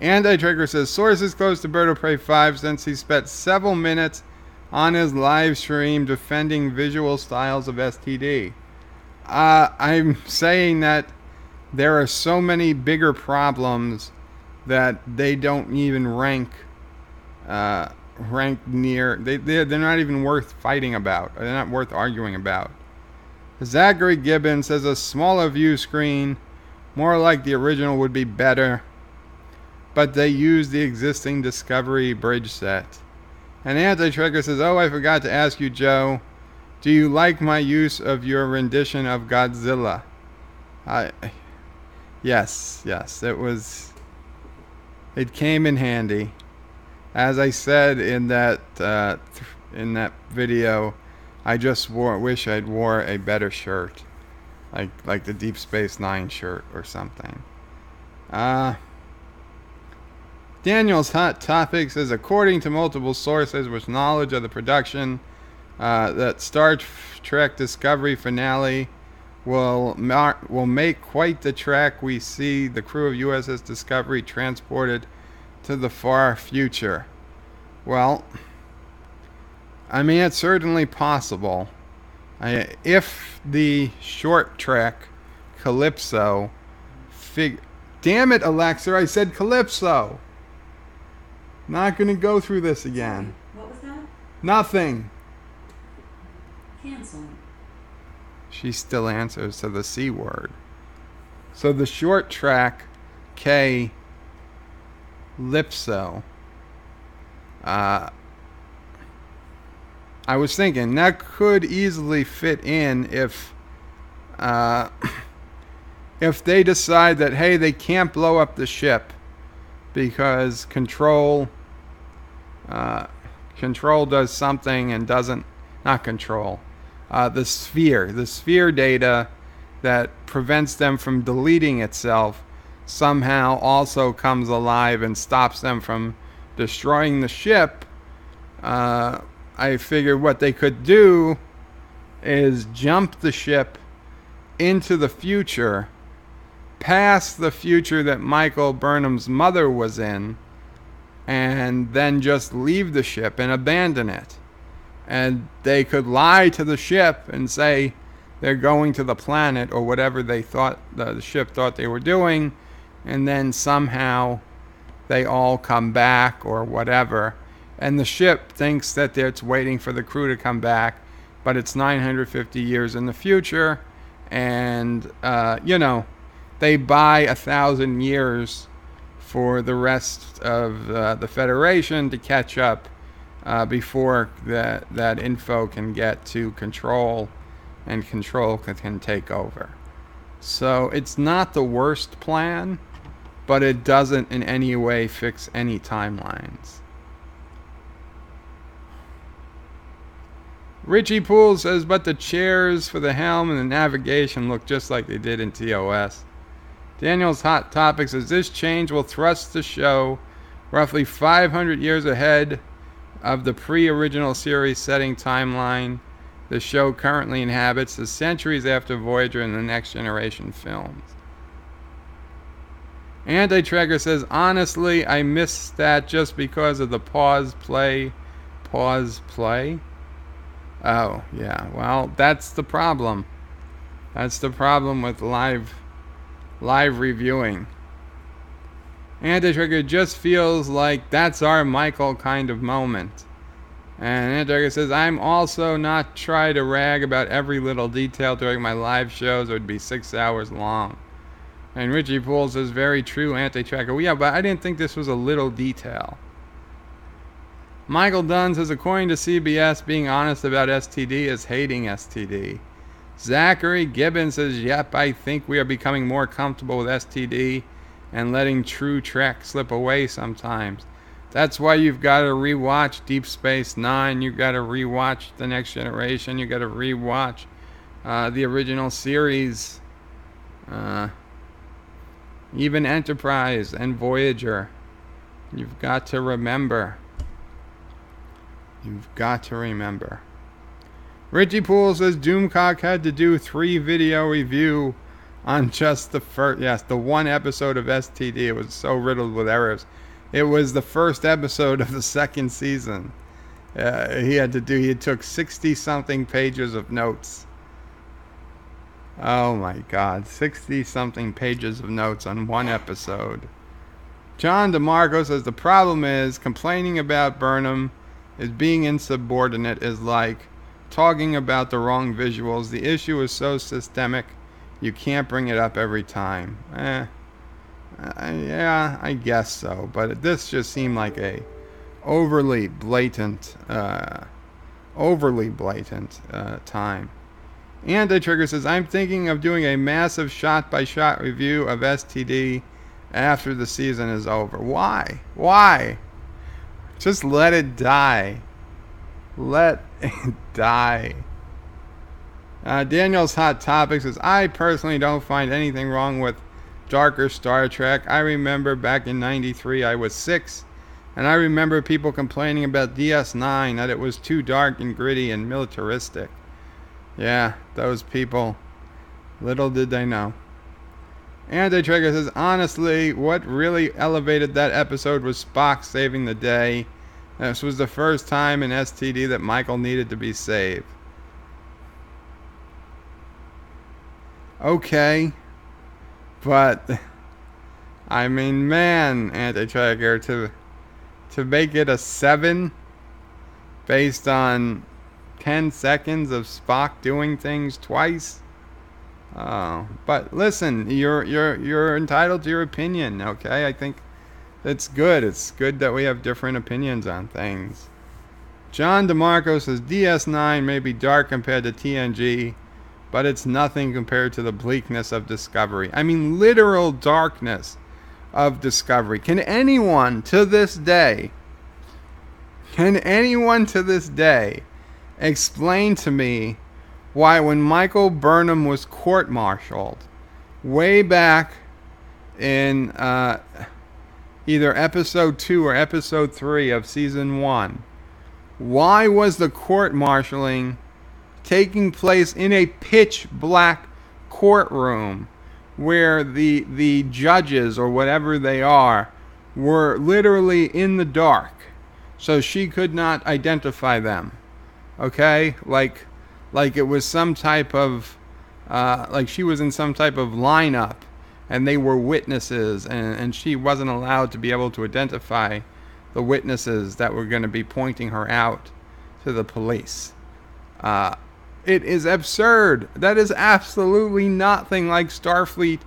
Anti-Trigger says, sources close to Bird of Prey 5 since he spent several minutes on his live stream defending visual styles of STD. I'm saying that there are so many bigger problems that they don't even rank near. They're not even worth fighting about. They're not worth arguing about. Zachary Gibbons says a smaller view screen, more like the original, would be better, but they use the existing Discovery bridge set. And Anti-Trigger says, oh, I forgot to ask you, Joe, do you like my use of your rendition of Godzilla? Yes, it came in handy. As I said in that video, I just wish I'd wore a better shirt, like the Deep Space Nine shirt or something. Daniel's Hot Topic says, according to multiple sources with knowledge of the production, that Star Trek Discovery finale will make quite the trek. We see the crew of USS Discovery transported to the far future. Well, I mean, it's certainly possible. If the short trek Calypso damn it, Alexa, I said Calypso. Not gonna go through this again. What was that? Nothing. Cancel. She still answers to the C word. So the short track Calypso. I was thinking that could easily fit in if they decide that, hey, they can't blow up the ship because control does something and doesn't, not control, the sphere data that prevents them from deleting itself somehow also comes alive and stops them from destroying the ship. I figured what they could do is jump the ship into the future, past the future that Michael Burnham's mother was in, and then just leave the ship and abandon it. And they could lie to the ship and say they're going to the planet or whatever they thought the ship thought they were doing, and then somehow they all come back or whatever. And the ship thinks that it's waiting for the crew to come back, but it's 950 years in the future, and they buy 1,000 years for the rest of the Federation to catch up before that info can get to Control, and Control can take over. So it's not the worst plan, but it doesn't in any way fix any timelines. Richie Poole says, but the chairs for the helm and the navigation look just like they did in TOS. Daniel's Hot Topic says, this change will thrust the show roughly 500 years ahead of the pre-original series setting timeline the show currently inhabits the centuries after Voyager and the Next Generation films. Anti-Tracker says, honestly, I missed that just because of the pause play. Oh, yeah. Well, that's the problem. That's the problem with live reviewing. Anti-Tracker just feels like that's our Michael kind of moment. And Anti-Tracker says, I'm also not trying to rag about every little detail during my live shows. It would be 6 hours long. And Richie Poole says, very true, Anti-Tracker. Well, yeah, but I didn't think this was a little detail. Michael Dunn says, according to CBS, being honest about STD is hating STD. Zachary Gibbons says, yep, I think we are becoming more comfortable with STD and letting True Trek slip away sometimes. That's why you've got to rewatch Deep Space Nine. You've got to rewatch The Next Generation. You've got to rewatch the original series. Even Enterprise and Voyager. You've got to remember. You've got to remember. Richie Poole says Doomcock had to do 3 video review on just the first, yes, the one episode of STD. It was so riddled with errors. It was the first episode of the second season. He took 60-something pages of notes. Oh my God, 60-something pages of notes on one episode. John DeMarco says the problem is complaining about Burnham is being insubordinate is like talking about the wrong visuals. The issue is so systemic, you can't bring it up every time. Yeah, I guess so. But this just seemed like a overly blatant time. Anti-Trigger says, I'm thinking of doing a massive shot-by-shot review of STD after the season is over. Why? Why? Just let it die. Let it die. Daniel's Hot Topic says, I personally don't find anything wrong with darker Star Trek. I remember back in '93 I was 6, and I remember people complaining about DS9, that it was too dark and gritty and militaristic. Yeah, those people, little did they know. Anti-Trigger says, honestly, what really elevated that episode was Spock saving the day. This was the first time in STD that Michael needed to be saved. Okay, but I mean, man, Anti-Trigger, to make it a 7 based on 10 seconds of Spock doing things twice. But listen, you're entitled to your opinion, okay? I think it's good. It's good that we have different opinions on things. John DeMarco says DS9 may be dark compared to TNG, but it's nothing compared to the bleakness of Discovery. I mean, literal darkness of Discovery. Can anyone to this day explain to me why when Michael Burnham was court-martialed way back in either episode 2 or episode 3 of season 1, why was the court-martialing taking place in a pitch-black courtroom where the judges or whatever they are were literally in the dark, so she could not identify them? Okay, like it was some type of like she was in some type of lineup and they were witnesses, and she wasn't allowed to be able to identify the witnesses that were going to be pointing her out to the police. It is absurd. That is absolutely nothing like Starfleet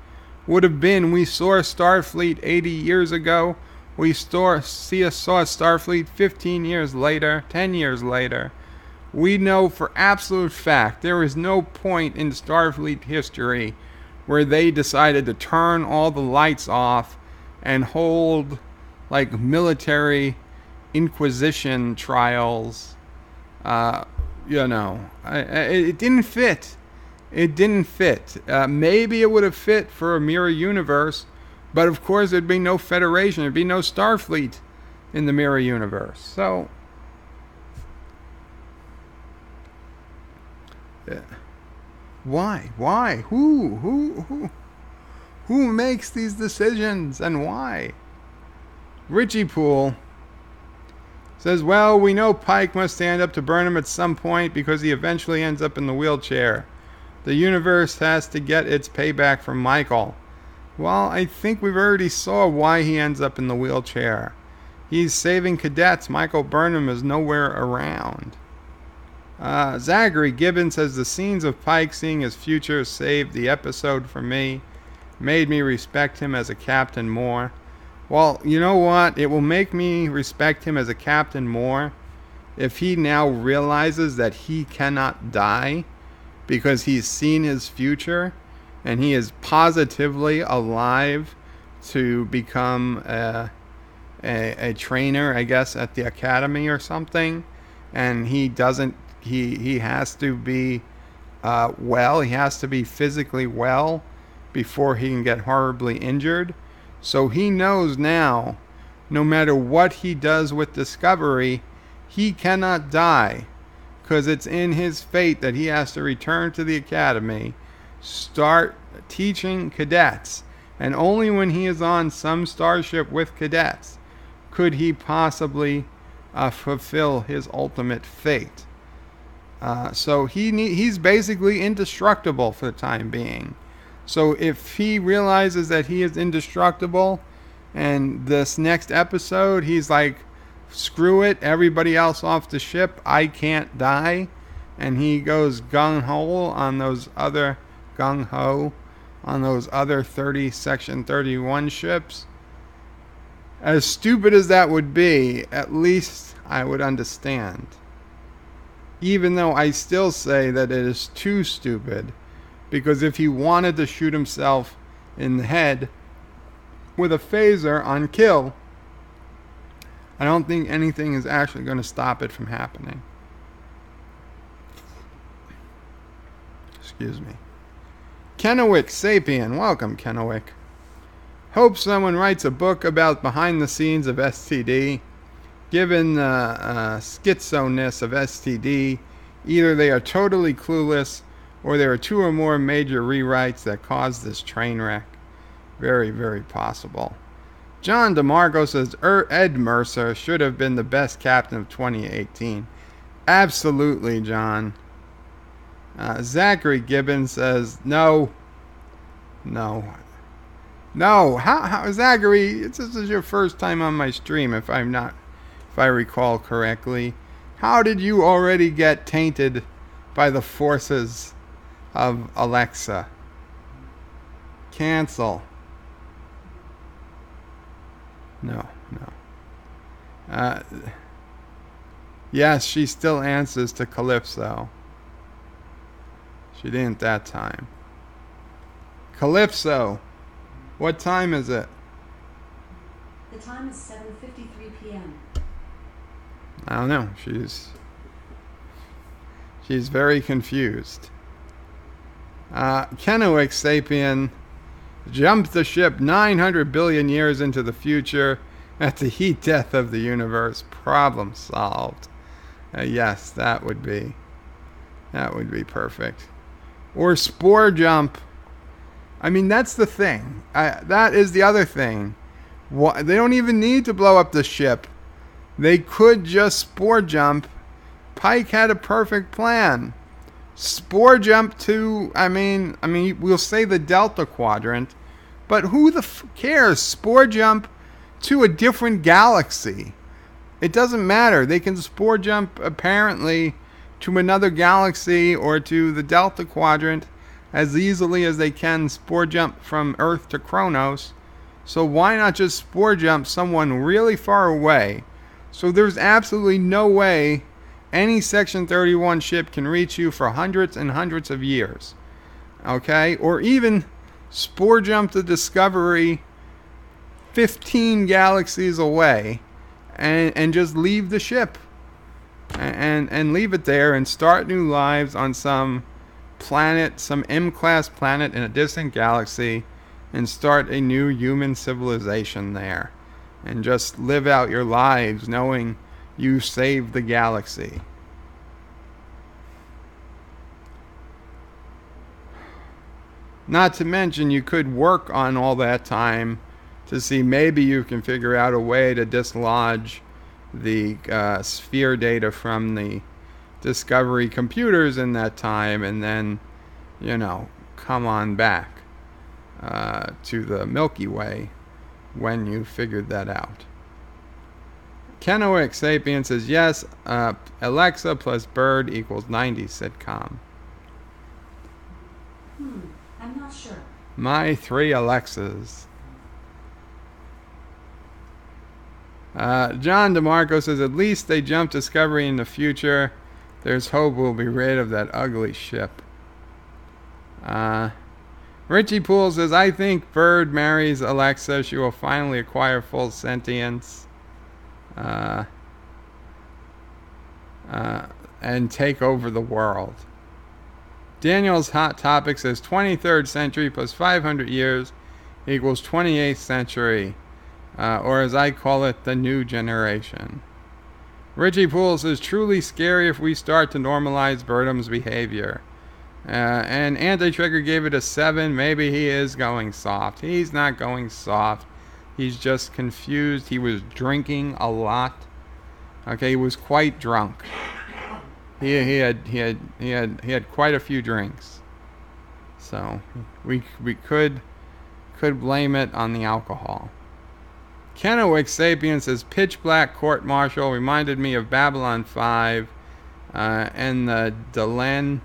would have been. We saw Starfleet 80 years ago. We saw Starfleet 15 years later, 10 years later. We know for absolute fact there is no point in Starfleet history where they decided to turn all the lights off and hold like military inquisition trials. It didn't fit. It didn't fit. Maybe it would have fit for a mirror universe, but of course there'd be no Federation. There'd be no Starfleet in the mirror universe. So Why? Why? Who makes these decisions and why? Richie Poole says, well, we know Pike must stand up to Burnham at some point because he eventually ends up in the wheelchair. The universe has to get its payback from Michael. Well, I think we've already saw why he ends up in the wheelchair. He's saving cadets. Michael Burnham is nowhere around. Zachary Gibbons says, the scenes of Pike seeing his future saved the episode for me. Made me respect him as a captain more. Well, you know what? It will make me respect him as a captain more if he now realizes that he cannot die because he's seen his future and he is positively alive to become a trainer, I guess, at the academy or something. And he doesn't, he has to be well, he has to be physically well before he can get horribly injured. So he knows now, no matter what he does with Discovery, he cannot die, because it's in his fate that he has to return to the academy, start teaching cadets, and only when he is on some starship with cadets could he possibly fulfill his ultimate fate. So he's basically indestructible for the time being. So if he realizes that he is indestructible, and this next episode he's like, screw it, everybody else off the ship, I can't die, and he goes gung-ho on those other 30 Section 31 ships, as stupid as that would be, at least I would understand. Even though I still say that it is too stupid, because if he wanted to shoot himself in the head with a phaser on kill, I don't think anything is actually going to stop it from happening. Excuse me. Kennewick Sapien. Welcome, Kennewick. Hope someone writes a book about behind the scenes of STD. Given the schizoness of STD, either they are totally clueless or there are two or more major rewrites that caused this train wreck. Very, very possible. John DeMarco says Ed Mercer should have been the best captain of 2018. Absolutely, John. Zachary Gibbons says no. How Zachary? This is your first time on my stream, if I recall correctly. How did you already get tainted by the forces of Alexa? Cancel. No. Yes, she still answers to Calypso. She didn't that time. Calypso, what time is it? The time is 7:53 p.m. I don't know. She's very confused. Kennewick Sapien jumped the ship 900 billion years into the future at the heat death of the universe. Problem solved. Yes, that would be perfect. Or spore jump. I mean, that's the thing. That is the other thing. They don't even need to blow up the ship. They could just spore jump. Pike had a perfect plan. Spore jump to, I mean, we'll say the Delta Quadrant, but who the cares? Spore jump to a different galaxy. It doesn't matter. They can spore jump apparently to another galaxy or to the Delta Quadrant as easily as they can spore jump from Earth to Kronos. So why not just spore jump someone really far away? So there's absolutely no way any Section 31 ship can reach you for hundreds and hundreds of years. Okay? Or even spore jump the Discovery 15 galaxies away and just leave the ship. And leave it there and start new lives on some planet, some M-class planet in a distant galaxy, and start a new human civilization there. And just live out your lives knowing you saved the galaxy. Not to mention, you could work on all that time to see maybe you can figure out a way to dislodge the sphere data from the Discovery computers in that time, and then, come on back to the Milky Way when you figured that out. Kennewick Sapien says, yes, Alexa plus Bird equals 90s sitcom. I'm not sure. My 3 Alexas. John DeMarco says, at least they jumped Discovery in the future. There's hope we'll be rid of that ugly ship. Richie Poole says, I think Bird marries Alexa. She will finally acquire full sentience. And take over the world. Daniel's Hot Topic says 23rd century plus 500 years equals 28th century. Or as I call it, the new generation. Richie Poole says, truly scary if we start to normalize Burnham's behavior. And Anti-Trigger gave it a 7. Maybe he is going soft. He's not going soft. He's just confused. He was drinking a lot. Okay, he was quite drunk. He had quite a few drinks. So we could blame it on the alcohol. Kennewick Sapien says pitch black court martial reminded me of Babylon 5 and the Delenn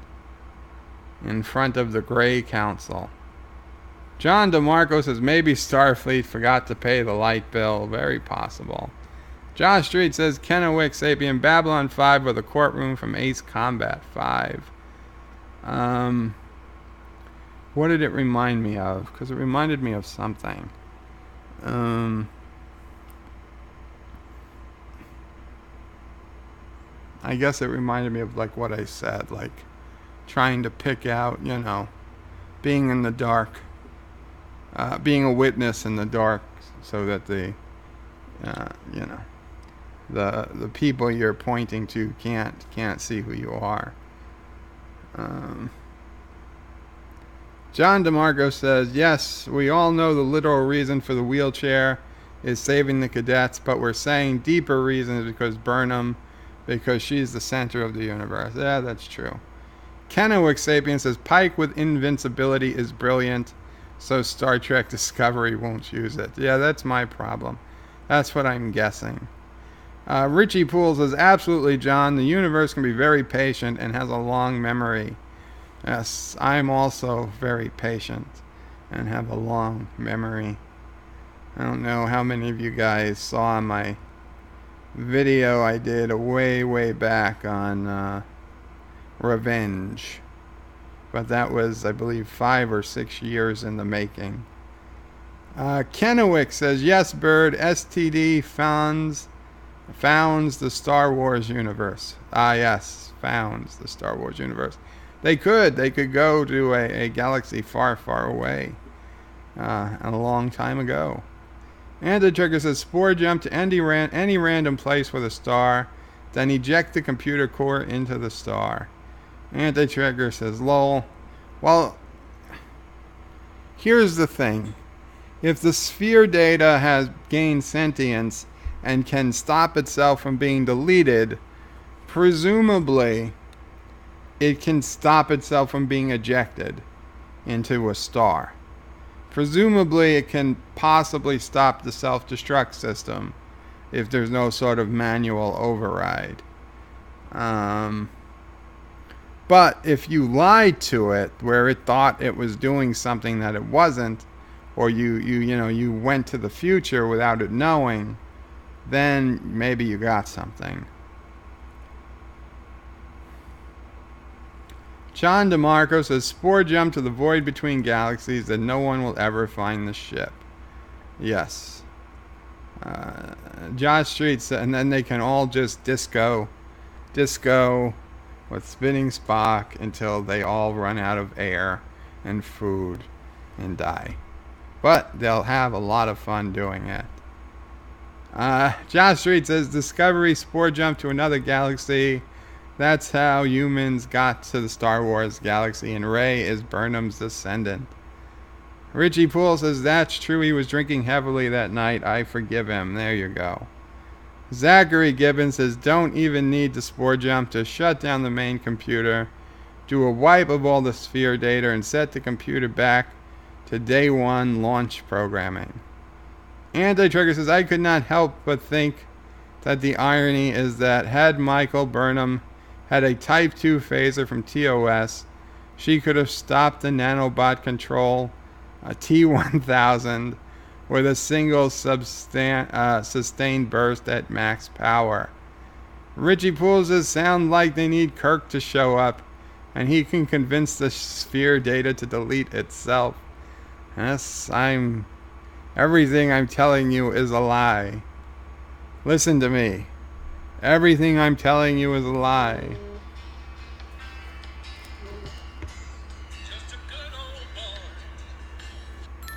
in front of the Grey Council. John DeMarco says maybe Starfleet forgot to pay the light bill. Very possible. Josh Street says Kennewick Sapien Babylon 5 with a courtroom from Ace Combat 5. What did it remind me of? Because it reminded me of something. I guess it reminded me of like what I said, like trying to pick out, being in the dark, being a witness in the dark, so that the people you're pointing to can't see who you are. John DeMarco says, yes, we all know the literal reason for the wheelchair is saving the cadets, but we're saying deeper reason is because she's the center of the universe. Yeah, that's true. Kennewick Sapien says, Pike with invincibility is brilliant, so Star Trek Discovery won't use it. Yeah, that's my problem. That's what I'm guessing. Richie Poole says, absolutely, John. The universe can be very patient and has a long memory. Yes, I'm also very patient and have a long memory. I don't know how many of you guys saw my video I did way back on Revenge. But that was, I believe, 5 or 6 years in the making. Kennewick says, yes, Bird, STD founds the Star Wars universe. Ah, yes, founds the Star Wars universe. They could go to a galaxy far away, a long time ago. And the trigger says, spore jump to any random place with a star, then eject the computer core into the star. Anti-Trigger says, lol. Well, here's the thing. If the sphere data has gained sentience and can stop itself from being deleted, presumably it can stop itself from being ejected into a star. Presumably it can possibly stop the self-destruct system if there's no sort of manual override. But if you lied to it where it thought it was doing something that it wasn't, or you went to the future without it knowing, then maybe you got something. John DeMarco says, spore jump to the void between galaxies and no one will ever find the ship. Yes. Josh Street said, and then they can all just disco with spinning Spock until they all run out of air and food and die. But they'll have a lot of fun doing it. Josh Street says, Discovery spore jump to another galaxy. That's how humans got to the Star Wars galaxy, and Rey is Burnham's descendant. Richie Poole says, that's true. He was drinking heavily that night. I forgive him. There you go. Zachary Gibbons says, don't even need to spore jump to shut down the main computer. Do a wipe of all the sphere data and set the computer back to day one launch programming. Anti-Trigger says, I could not help but think that the irony is that had Michael Burnham had a Type 2 phaser from TOS, she could have stopped the nanobot control, a T-1000, with a single sustained burst at max power. Richie Poole says, sound like they need Kirk to show up, and he can convince the sphere data to delete itself. Yes, everything I'm telling you is a lie. Listen to me. Everything I'm telling you is a lie.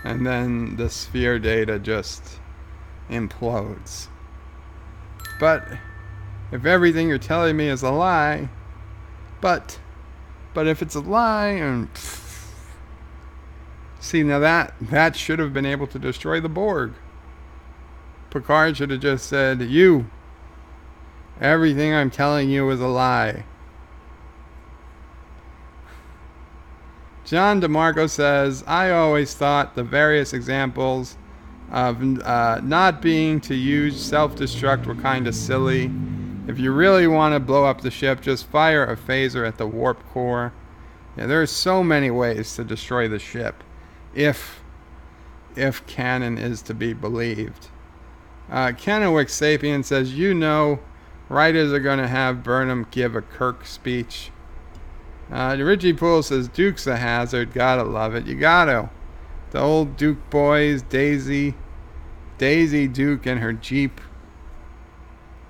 And then the sphere data just implodes. But if everything you're telling me is a lie, but if it's a lie, and see, now that should have been able to destroy the Borg. Picard should have just said, everything I'm telling you is a lie. John DeMarco says, I always thought the various examples of not being to use self-destruct were kind of silly. If you really want to blow up the ship, just fire a phaser at the warp core. Yeah, there are so many ways to destroy the ship, if canon is to be believed. Kennewick Sapien says, writers are going to have Burnham give a Kirk speech. Richie Poole says, Duke's a hazard. Gotta love it. You gotta. The old Duke boys, Daisy Duke and her Jeep.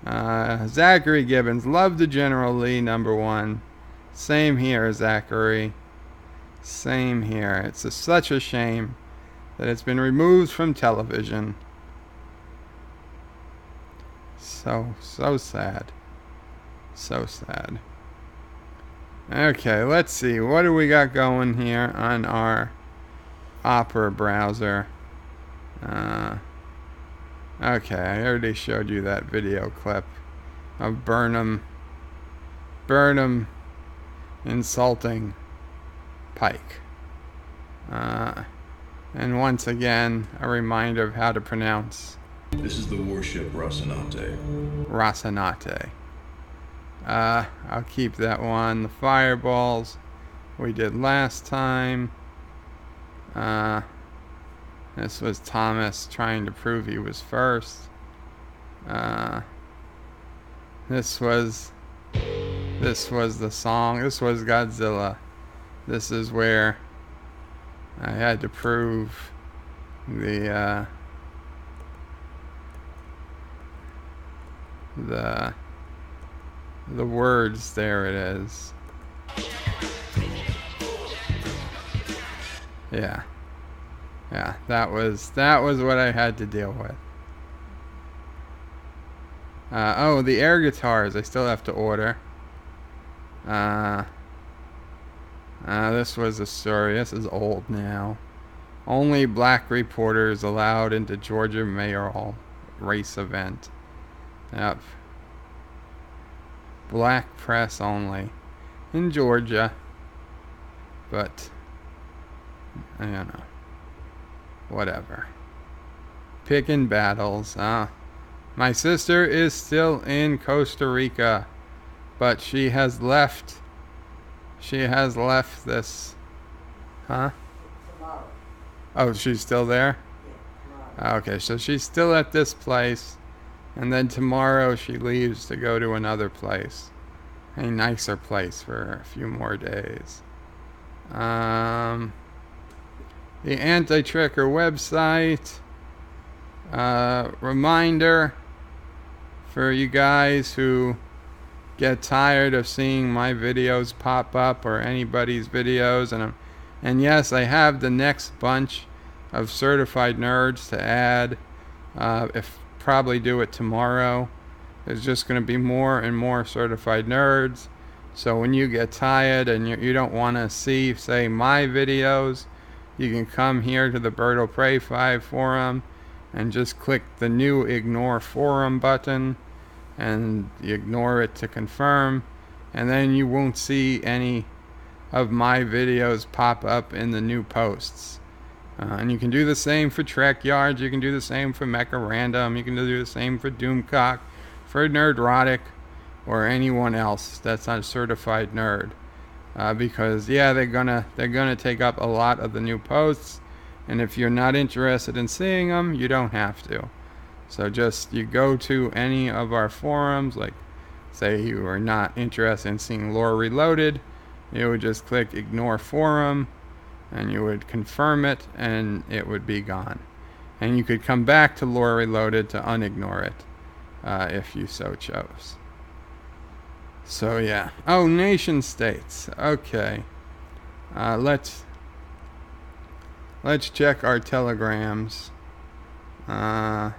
Zachary Gibbons, love the General Lee #1. Same here, Zachary. Same here. It's such a shame that it's been removed from television. So sad. So sad. Okay, let's see. What do we got going here on our Opera browser? Okay, I already showed you that video clip of Burnham insulting Pike. And once again, a reminder of how to pronounce. This is the warship Rocinante. I'll keep that one. The fireballs we did last time. This was Thomas trying to prove he was first. This was the song. This was Godzilla. This is where I had to prove the words. There it is. Yeah, that was what I had to deal with. Oh, the air guitars I still have to order. This was a story. This is old now. Only black reporters allowed into Georgia mayoral race event. Yep. Black press only in Georgia. But I don't know. Whatever. Picking battles. My sister is still in Costa Rica, but she has left. She has left this. Huh? Tomorrow. Oh, she's still there? Yeah, tomorrow. Okay, so she's still at this place, and then tomorrow she leaves to go to another place. A nicer place for a few more days. The Anti-Tricker website. Reminder for you guys who get tired of seeing my videos pop up or anybody's videos, and yes, I have the next bunch of certified nerds to add. If probably do it tomorrow. There's just going to be more and more certified nerds. So when you get tired and you don't want to see, say, my videos, you can come here to the Bird of Prey 5 forum and just click the new Ignore Forum button, and you ignore it to confirm, and then you won't see any of my videos pop up in the new posts. And you can do the same for Trek Yards, you can do the same for Mecha Random, you can do the same for Doomcock, for Nerdrotic, or anyone else that's not a certified nerd. Because yeah, they're gonna take up a lot of the new posts, and if you're not interested in seeing them, you don't have to. So just you go to any of our forums, like say you are not interested in seeing Lore Reloaded, you would just click Ignore Forum, and you would confirm it, and it would be gone. And you could come back to Lore Reloaded to unignore it, if you so chose. So yeah. Oh, nation states. Okay. Let's check our telegrams. The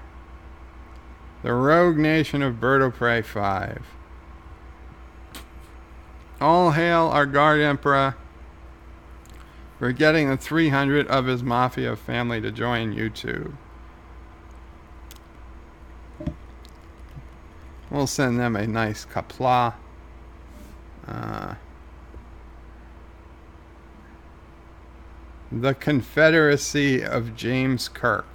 rogue nation of Bird of Prey 5. All hail our guard emperor for getting the 300 of his mafia family to join YouTube. We'll send them a nice Qapla. The Confederacy of James Kirk.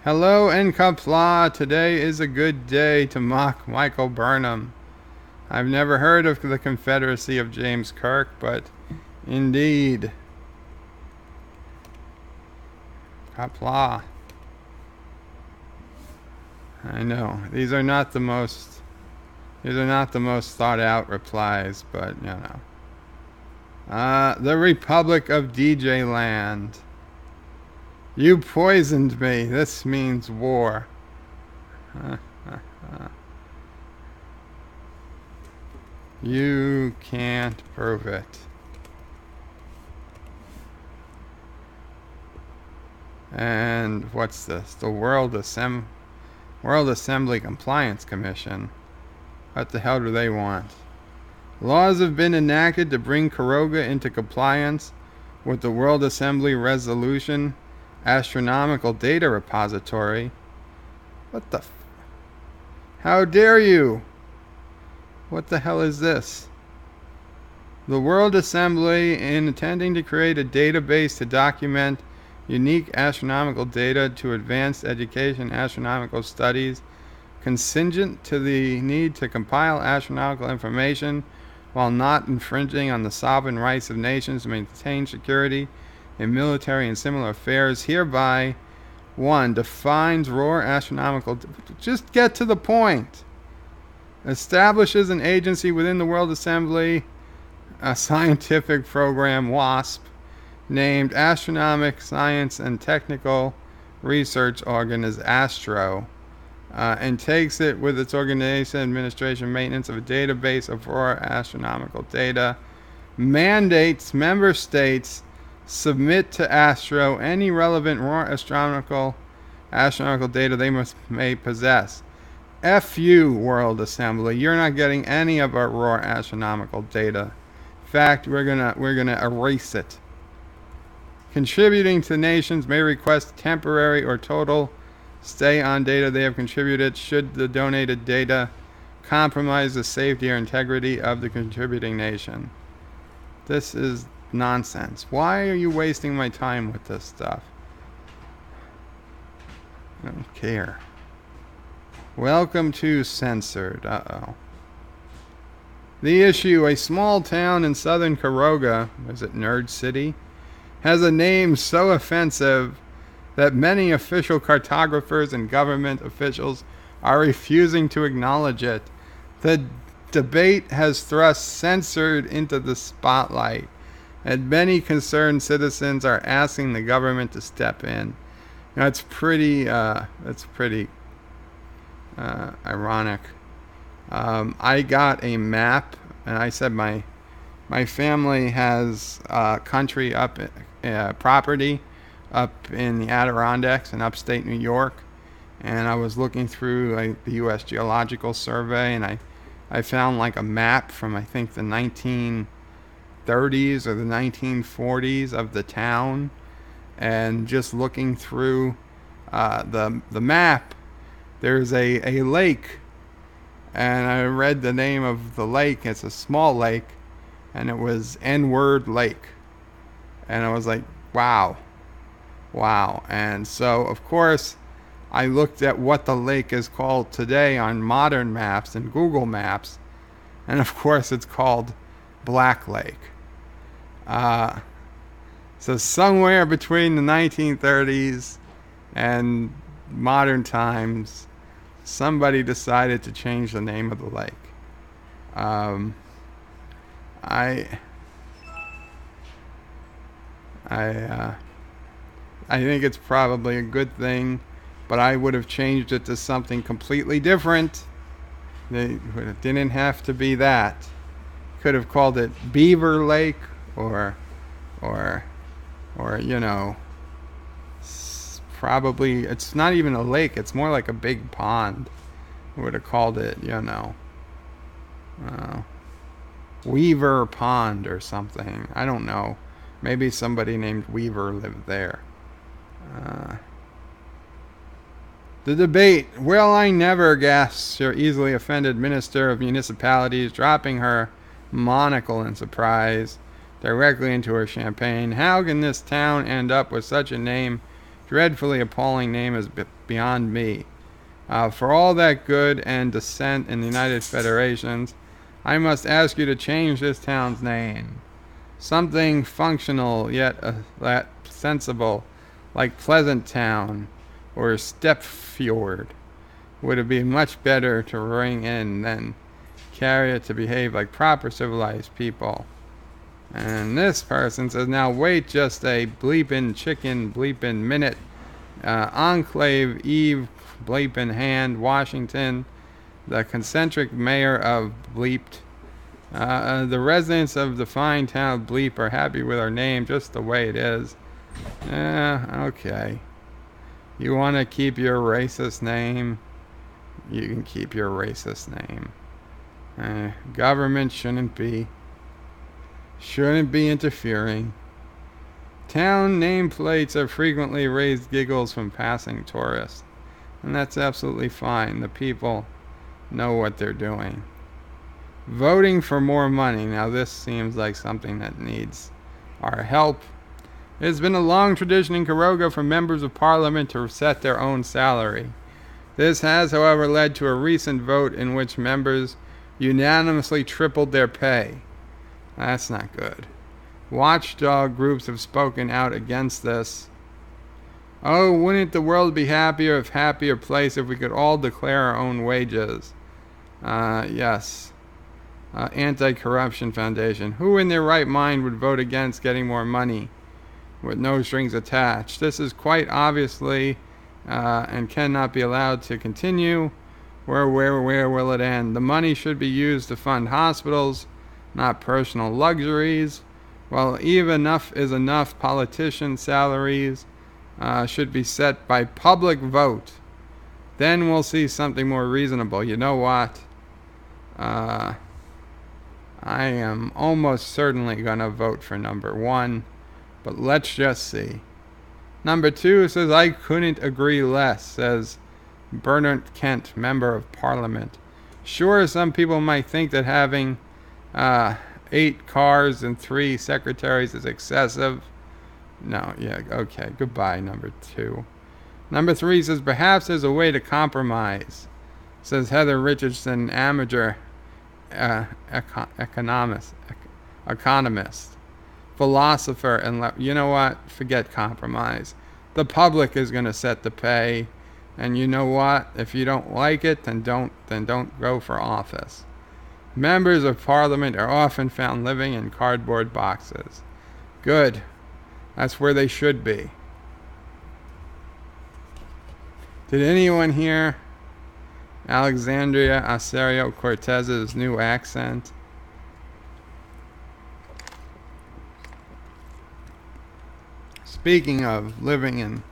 Hello and Qapla. Today is a good day to mock Michael Burnham. I've never heard of the Confederacy of James Kirk, but indeed. Qapla. I know these are not the most thought out replies, but you know. The Republic of DJ Land. You poisoned me. This means war. You can't prove it. And what's this? The World Assembly Compliance Commission. What the hell do they want? Laws have been enacted to bring Caroga into compliance with the World Assembly Resolution Astronomical Data Repository. What the How dare you? What the hell is this? The World Assembly, in intending to create a database to document unique astronomical data to advanced education astronomical studies, contingent to the need to compile astronomical information while not infringing on the sovereign rights of nations to maintain security in military and similar affairs, hereby 1. Defines raw astronomical... Just get to the point. Establishes an agency within the World Assembly, a scientific program, WASP, named Astronomic Science and Technical Research Organ as ASTRO, and takes it with its organization, administration, maintenance of a database of raw astronomical data, mandates member states submit to ASTRO any relevant raw astronomical data they may possess. F you, World Assembly. You're not getting any of our raw astronomical data. In fact, we're gonna erase it. Contributing to nations may request temporary or total stay on data they have contributed should the donated data compromise the safety or integrity of the contributing nation. This is nonsense. Why are you wasting my time with this stuff? I don't care. Welcome to Censored. Uh-oh. The issue, a small town in southern Caroga, is it Nerd City, has a name so offensive that many official cartographers and government officials are refusing to acknowledge it. The debate has thrust Censored into the spotlight, and many concerned citizens are asking the government to step in. Now, it's pretty ironic. I got a map, and I said my family has country up property up in the Adirondacks in upstate New York, and I was looking through the U.S. Geological Survey, and I found like a map from I think the 1930s 1930s or the 1940s of the town, and just looking through the map, there's a lake, and I read the name of the lake. It's a small lake, and it was N-word Lake, and I was like, wow. And so, of course, I looked at what the lake is called today on modern maps and Google Maps, and of course it's called Black Lake. So somewhere between the 1930s and modern times, somebody decided to change the name of the lake. I think it's probably a good thing, but I would have changed it to something completely different. It didn't have to be that. Could have called it Beaver Lake, or you know, probably it's not even a lake. It's more like a big pond. I would have called it, you know, Weaver Pond or something. I don't know. Maybe somebody named Weaver lived there. The debate. Well, I never, gasps your easily offended Minister of Municipalities, dropping her monocle in surprise directly into her champagne. How can this town end up with such a name? Dreadfully appalling name is beyond me. For all that good and dissent in the United Federations, I must ask you to change this town's name. Something functional yet sensible, like Pleasant Town or Stepfjord, would have been much better to ring in than carry it to behave like proper civilized people. And this person says, now wait just a bleepin' chicken bleepin' minute. Enclave Eve bleepin' hand, Washington, the concentric mayor of Bleeped. The residents of the fine town of Bleep are happy with our name just the way it is. Okay. You want to keep your racist name? You can keep your racist name. Government shouldn't be interfering. Town nameplates have frequently raised giggles from passing tourists, and that's absolutely fine. The people know what they're doing. Voting for more money. Now this seems like something that needs our help. It's been a long tradition in Caroga for members of parliament to set their own salary. This has, however, led to a recent vote in which members unanimously tripled their pay. That's not good. Watchdog groups have spoken out against this. Oh, wouldn't the world be happier place if we could all declare our own wages? Yes. Anti-Corruption Foundation. Who in their right mind would vote against getting more money with no strings attached? This is quite obviously and cannot be allowed to continue. Where will it end? The money should be used to fund hospitals, not personal luxuries. Well, even enough is enough. Politicians' salaries should be set by public vote. Then we'll see something more reasonable. You know what? I am almost certainly going to vote for number 1, but let's just see. Number 2 says, I couldn't agree less, says Bernard Kent, Member of Parliament. Sure, some people might think that having 8 cars and 3 secretaries is excessive. No, yeah, okay, goodbye, number 2. Number 3 says, perhaps there's a way to compromise, says Heather Richardson, amateur economist, philosopher, and you know what? Forget compromise. The public is going to set the pay, and you know what? If you don't like it, then don't go for office. Members of Parliament are often found living in cardboard boxes. Good. That's where they should be. Did anyone hear Alexandria Ocasio-Cortez's new accent? Speaking of living in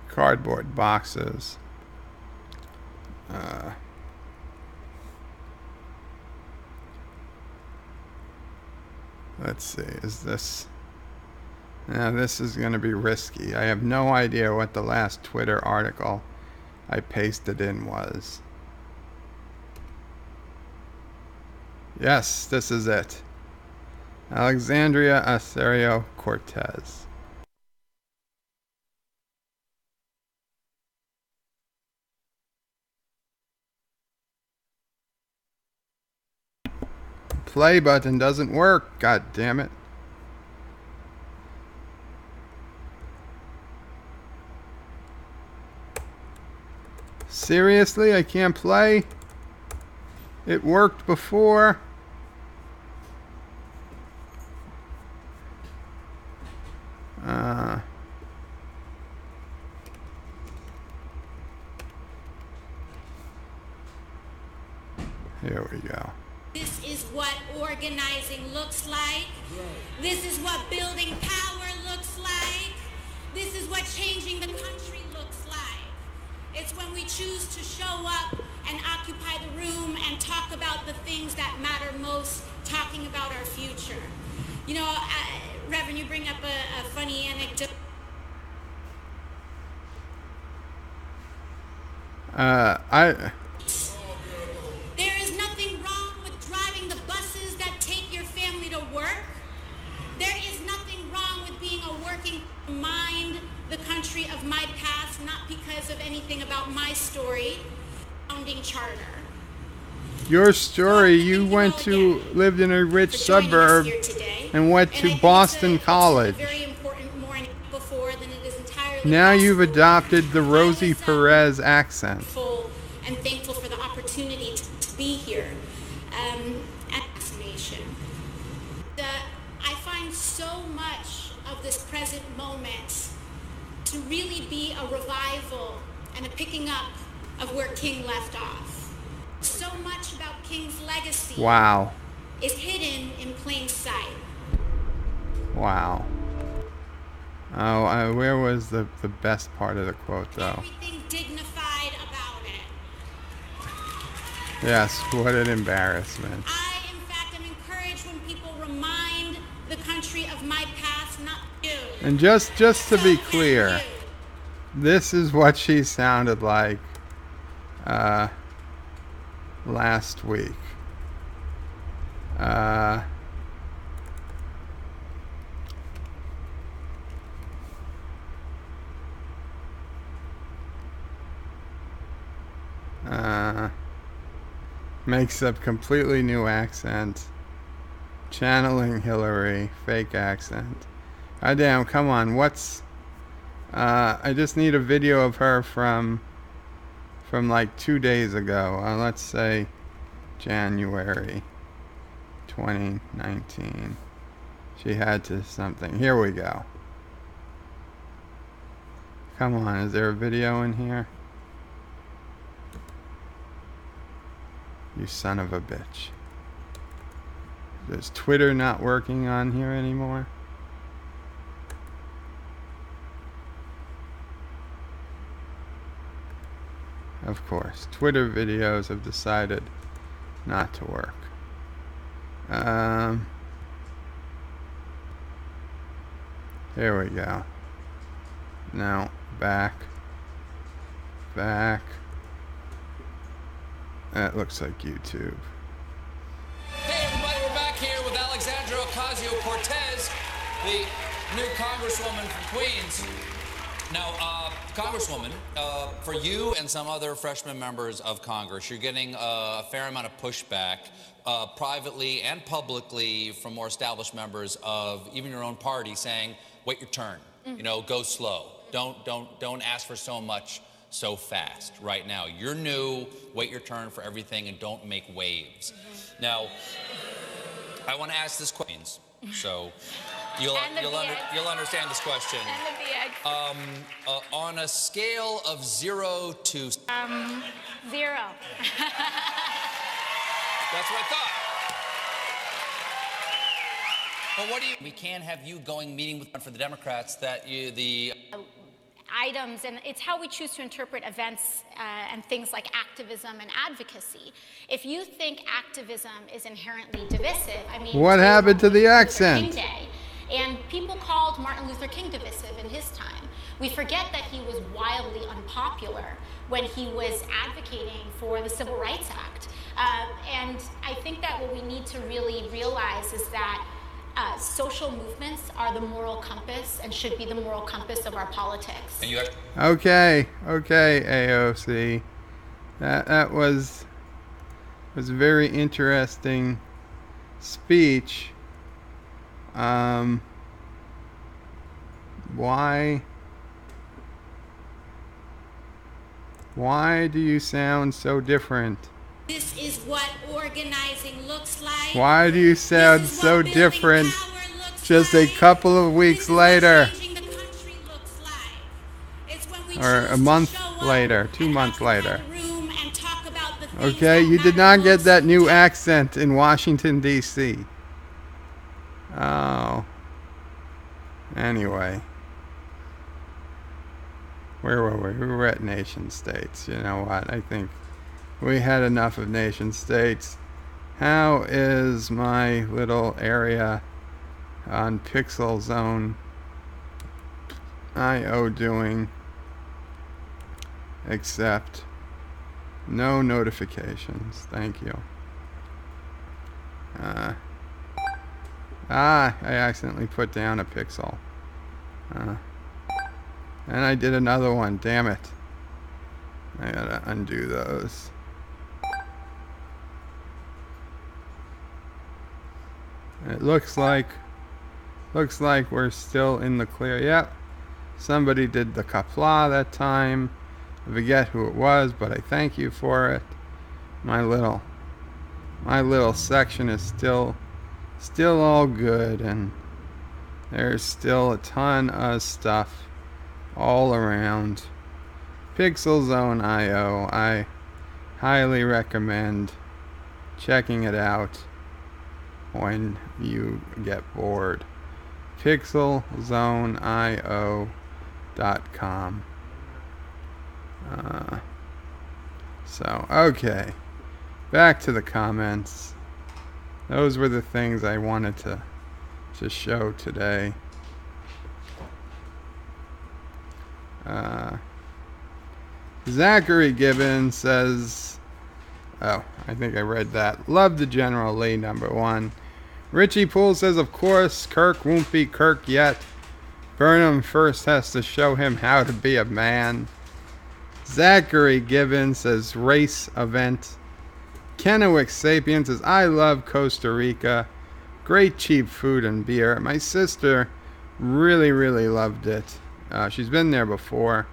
cardboard boxes, Let's see, is this... Now this is going to be risky. I have no idea what the last Twitter article I pasted in was. Yes, this is it. Alexandria Ocasio-Cortez. Play button doesn't work. God damn it. Seriously, I can't play? It worked before. Here we go. This is what organizing looks like. This is what building power looks like. This is what changing the country looks like. It's when we choose to show up and occupy the room and talk about the things that matter most, talking about our future. You know, Reverend, you bring up a funny anecdote. There is nothing wrong with driving the buses that take your family to work. There is nothing wrong with being a working mind, the country of my past, not because of anything about my story, founding charter. Your story, you lived in a rich suburb and went to Boston College. Now you've adopted the Rosie Perez accent. And thankful for the opportunity to be here at this nation. I find so much of this present moment to really be a revival and a picking up of where King left off. So much about King's legacy is hidden in plain sight. Wow. Oh, where was the best part of the quote, though? Everything dignified about it. Yes, what an embarrassment. I, in fact, am encouraged when people remind the country of my past, not you. And just to be clear, this is what she sounded like last week. Makes up completely new accent. Channeling Hillary, fake accent. God damn, come on, I just need a video of her from like 2 days ago. Let's say January 2019. She had to something. Here we go. Come on, is there a video in here? You son of a bitch. Is Twitter not working on here anymore? Of course, Twitter videos have decided not to work. Here we go. No, back. That looks like YouTube. Hey everybody, we're back here with Alexandria Ocasio-Cortez, the new Congresswoman from Queens. Now, Congresswoman, for you and some other freshman members of Congress, you're getting a fair amount of pushback privately and publicly from more established members of even your own party saying, wait your turn, you know, go slow. Don't ask for so much so fast right now. You're new, wait your turn for everything and don't make waves. Now, I want to ask this question, so you'll understand this question. On a scale of 0 to... 0. That's what I thought. Well, what do you... We can't have you going meeting with for the Democrats that items, and it's how we choose to interpret events and things like activism and advocacy. If you think activism is inherently divisive, I mean, what happened to the accent? And people called Martin Luther King divisive in his time. We forget that he was wildly unpopular when he was advocating for the Civil Rights Act. And I think that what we need to really realize is that social movements are the moral compass and should be the moral compass of our politics. Okay, AOC. That was a very interesting speech. Why do you sound so different? This is what organizing looks like. Why do you sound so different just a couple of weeks later? Or a month later, 2 months later. Okay, you did not get that new accent in Washington, D.C. Oh. Anyway. Where were we? We were at nation states. You know what? I think we had enough of nation states. How is my little area on Pixel Zone IO doing? Except no notifications. Thank you. I accidentally put down a pixel. And I did another one. Damn it. I gotta undo those. It looks like we're still in the clear. Yep. Somebody did the Qapla that time. I forget who it was, but I thank you for it. My little section is still all good, and there's still a ton of stuff all around. Pixel Zone IO. I highly recommend checking it out when you get bored. PixelZoneIO.com. So, okay. Back to the comments. Those were the things I wanted to show today. Zachary Gibbons says, oh, I think I read that. Love the General Lee, #1. Richie Poole says, of course, Kirk won't be Kirk yet. Burnham first has to show him how to be a man. Zachary Gibbons says, race event. Kennewick Sapien says, I love Costa Rica. Great cheap food and beer. My sister really, really loved it. She's been there before.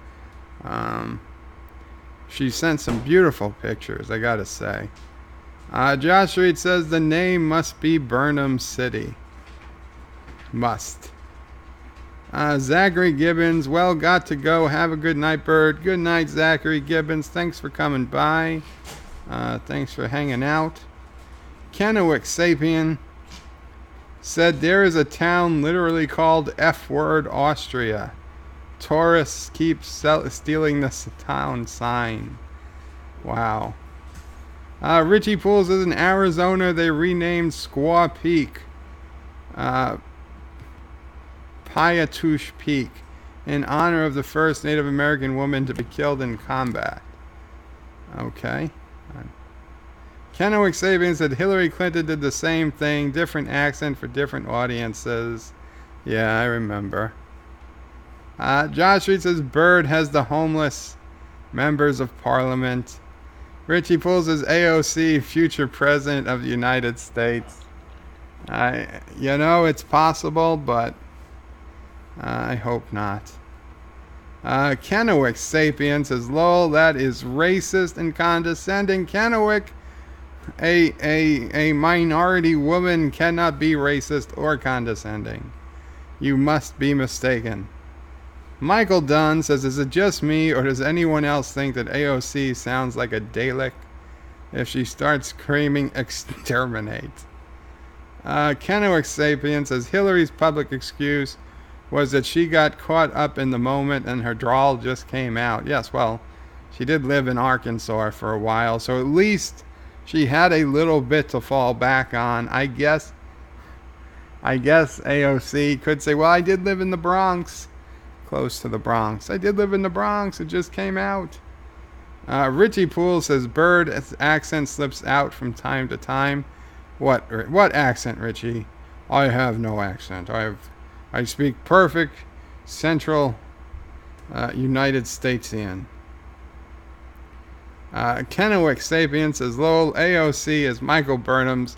She sent some beautiful pictures, I gotta say. Josh Reed says, the name must be Burnham City. Must. Zachary Gibbons, well, got to go. Have a good night, Bird. Good night, Zachary Gibbons. Thanks for coming by. Thanks for hanging out. Kennewick Sapien said, there is a town literally called F-word Austria. Tourists keep stealing the town sign. Wow. Richie Poole says, in Arizona, they renamed Squaw Peak Payatush Peak in honor of the first Native American woman to be killed in combat. Okay. Kennewick Sabian said Hillary Clinton did the same thing, different accent for different audiences. Yeah, I remember. Josh Reed says Bird has the homeless members of parliament. Richie Poole says AOC, future president of the United States. You know, it's possible, but I hope not. Kennewick Sapien says, lol, that is racist and condescending. Kennewick, a minority woman cannot be racist or condescending. You must be mistaken. Michael Dunn says, is it just me, or does anyone else think that AOC sounds like a Dalek if she starts screaming exterminate? Kennewick Sapien says, Hillary's public excuse was that she got caught up in the moment and her drawl just came out. Yes, well, she did live in Arkansas for a while, so at least she had a little bit to fall back on. I guess AOC could say, well, I did live in the Bronx, close to the Bronx. I did live in the Bronx. It just came out. Richie Poole says, Bird accent slips out from time to time. What accent, Richie? I have no accent. I speak perfect Central United Statesian. Kennewick Sapien says, lol, AOC is Michael Burnham's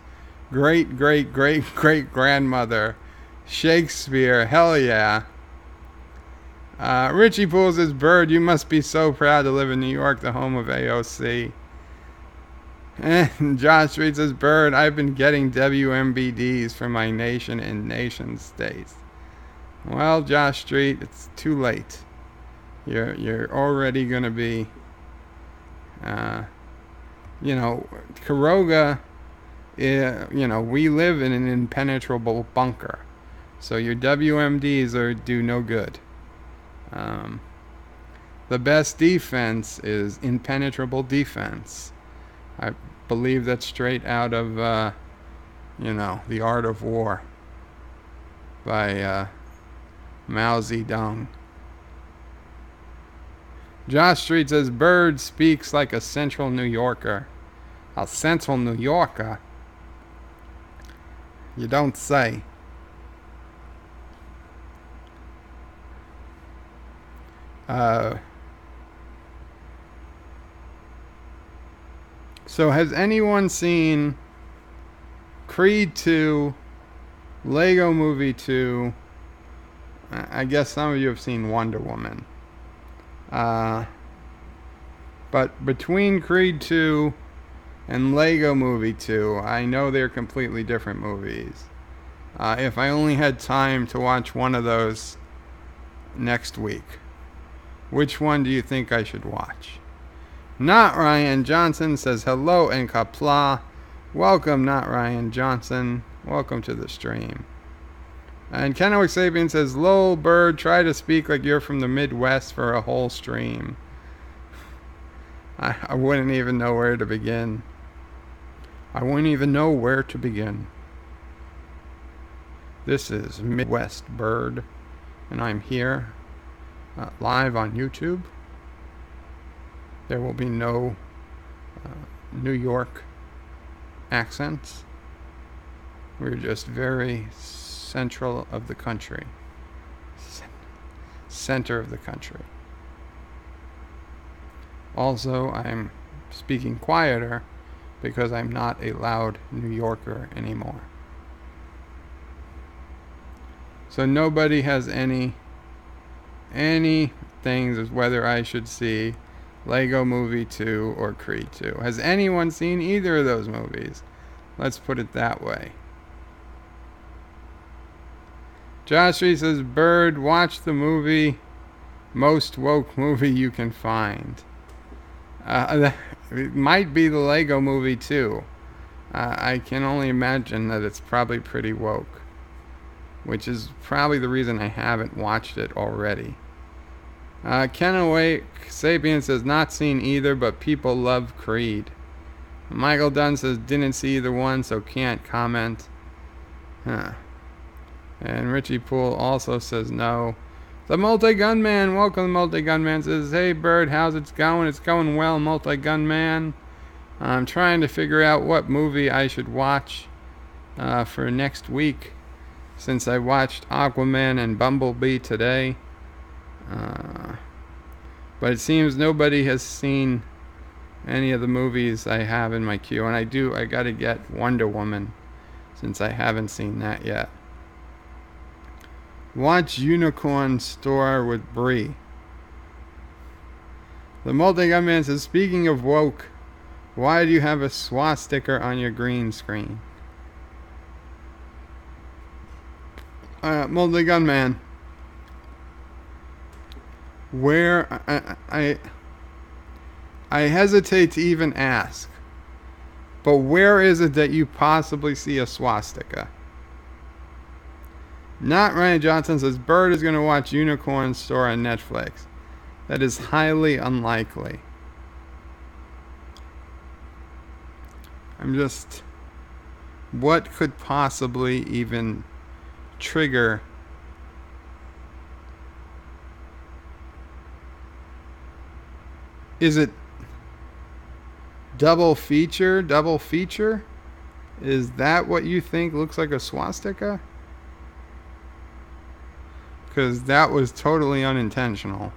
great-great-great-great-grandmother. Shakespeare, hell yeah. Richie Poole says, Bird, you must be so proud to live in New York, the home of AOC. And Josh Street says, Bird, I've been getting WMBDs for my nation and nation states. Well, Josh Street, it's too late. You're already going to be, Caroga, we live in an impenetrable bunker. So your WMDs do no good. The best defense is impenetrable defense. I believe that's straight out of, The Art of War by Mao Zedong. Josh Street says, Bird speaks like a Central New Yorker. A Central New Yorker? You don't say. So has anyone seen Creed 2, Lego Movie 2? I guess some of you have seen Wonder Woman. But between Creed 2 and Lego Movie 2, I know they're completely different movies. If I only had time to watch one of those next week, which one do you think I should watch? Not Ryan Johnson says, hello and Qapla. Welcome, Not Ryan Johnson. Welcome to the stream. And Kennewick Sapien says, lol, Bird, try to speak like you're from the Midwest for a whole stream. I wouldn't even know where to begin. This is Midwest Bird, and I'm here live on YouTube. There will be no New York accents. We're just very central of the country. Center of the country. Also, I'm speaking quieter because I'm not a loud New Yorker anymore. So nobody has any things as whether I should see Lego Movie 2 or Creed 2. Has anyone seen either of those movies? Let's put it that way. Josh Reed says, Bird, watch the movie, most woke movie you can find. It might be the Lego Movie 2. I can only imagine that it's probably pretty woke, which is probably the reason I haven't watched it already. Kennewick Sapien says, not seen either, but people love Creed. Michael Dunn says, didn't see either one, so can't comment. And Richie Poole also says no. The Multi-Gunman, welcome to Multi-Gunman, says, hey Bird, how's it going? It's going well, Multi-Gunman. I'm trying to figure out what movie I should watch for next week, since I watched Aquaman and Bumblebee today. But it seems nobody has seen any of the movies I have in my queue, and I gotta get Wonder Woman, since I haven't seen that yet. Watch Unicorn Store with Brie. The Multi-Gunman says, speaking of woke, why do you have a swastika on your green screen? Multi-Gunman, where I hesitate to even ask, but where is it that you possibly see a swastika? Not Ryan Johnson says Bird is going to watch Unicorn Store on Netflix. That is highly unlikely. I'm just... What could possibly even trigger... Is it double feature? Double feature? Is that what you think looks like a swastika? Because that was totally unintentional.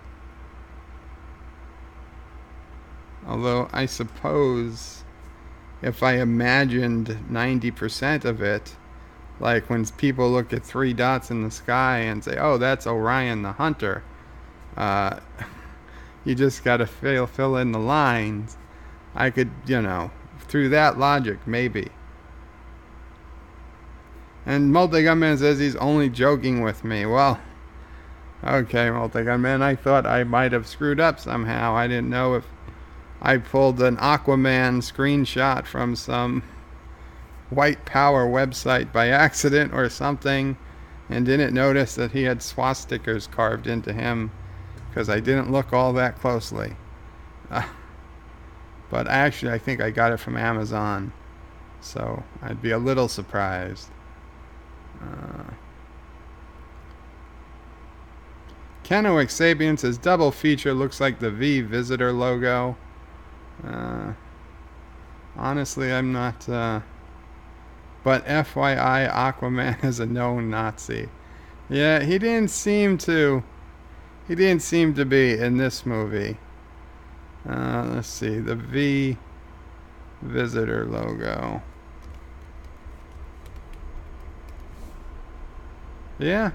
Although I suppose if I imagined 90% of it, like when people look at 3 dots in the sky and say, oh, that's Orion the Hunter, you just got to fill in the lines. I could, through that logic, maybe. And Multigunman says he's only joking with me. Well, okay, Multigunman, I thought I might have screwed up somehow. I didn't know if I pulled an Aquaman screenshot from some white power website by accident or something and didn't notice that he had swastikas carved into him because I didn't look all that closely. But actually, I think I got it from Amazon, so I'd be a little surprised. Kenowick Sabian says double feature looks like the V Visitor logo. Honestly, I'm not. But FYI, Aquaman is a known Nazi. Yeah, he didn't seem to be in this movie. Let's see, the V Visitor logo. Yeah,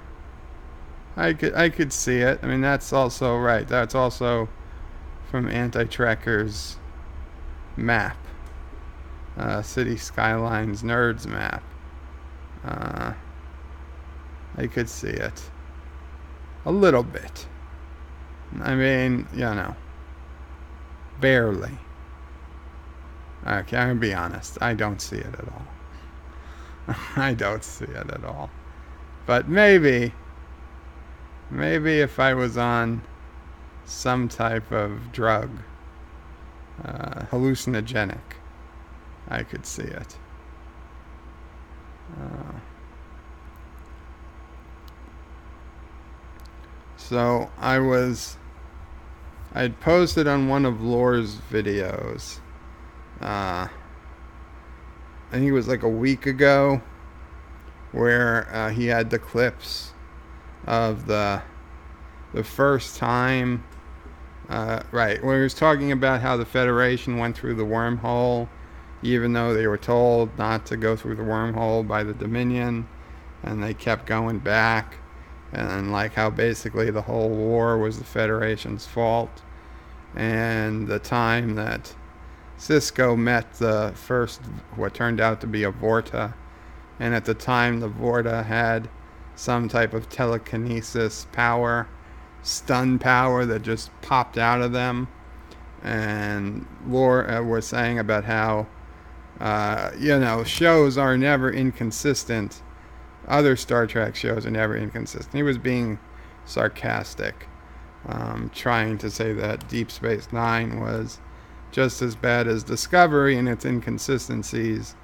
I could see it. I mean, that's also right. That's also from Anti-Trekker's map, City Skylines Nerds map. I could see it a little bit. I mean, barely. Okay, I'm gonna be honest. I don't see it at all. I don't see it at all. But maybe if I was on some type of drug, hallucinogenic, I could see it. So I'd posted on one of Lore's videos, I think it was like a week ago, where he had the clips of the first time, right, where he was talking about how the Federation went through the wormhole, even though they were told not to go through the wormhole by the Dominion, and they kept going back, and like how basically the whole war was the Federation's fault, and the time that Cisco met the first, what turned out to be a Vorta, and at the time the Vorta had some type of telekinesis power, stun power that just popped out of them. And Lore was saying about how, shows are never inconsistent. Other Star Trek shows are never inconsistent. He was being sarcastic, trying to say that Deep Space Nine was just as bad as Discovery in its inconsistencies,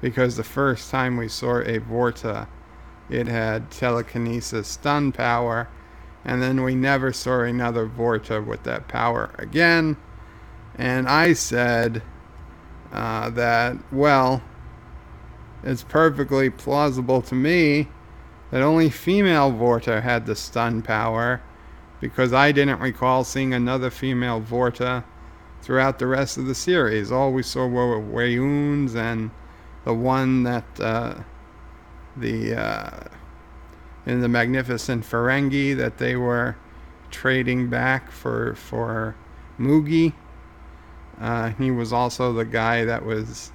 because the first time we saw a Vorta, it had telekinesis stun power, and then we never saw another Vorta with that power again. And I said that, well, it's perfectly plausible to me that only female Vorta had the stun power, because I didn't recall seeing another female Vorta throughout the rest of the series. All we saw were Wayuns and the one that in the Magnificent Ferengi that they were trading back for Mugi. He was also the guy that was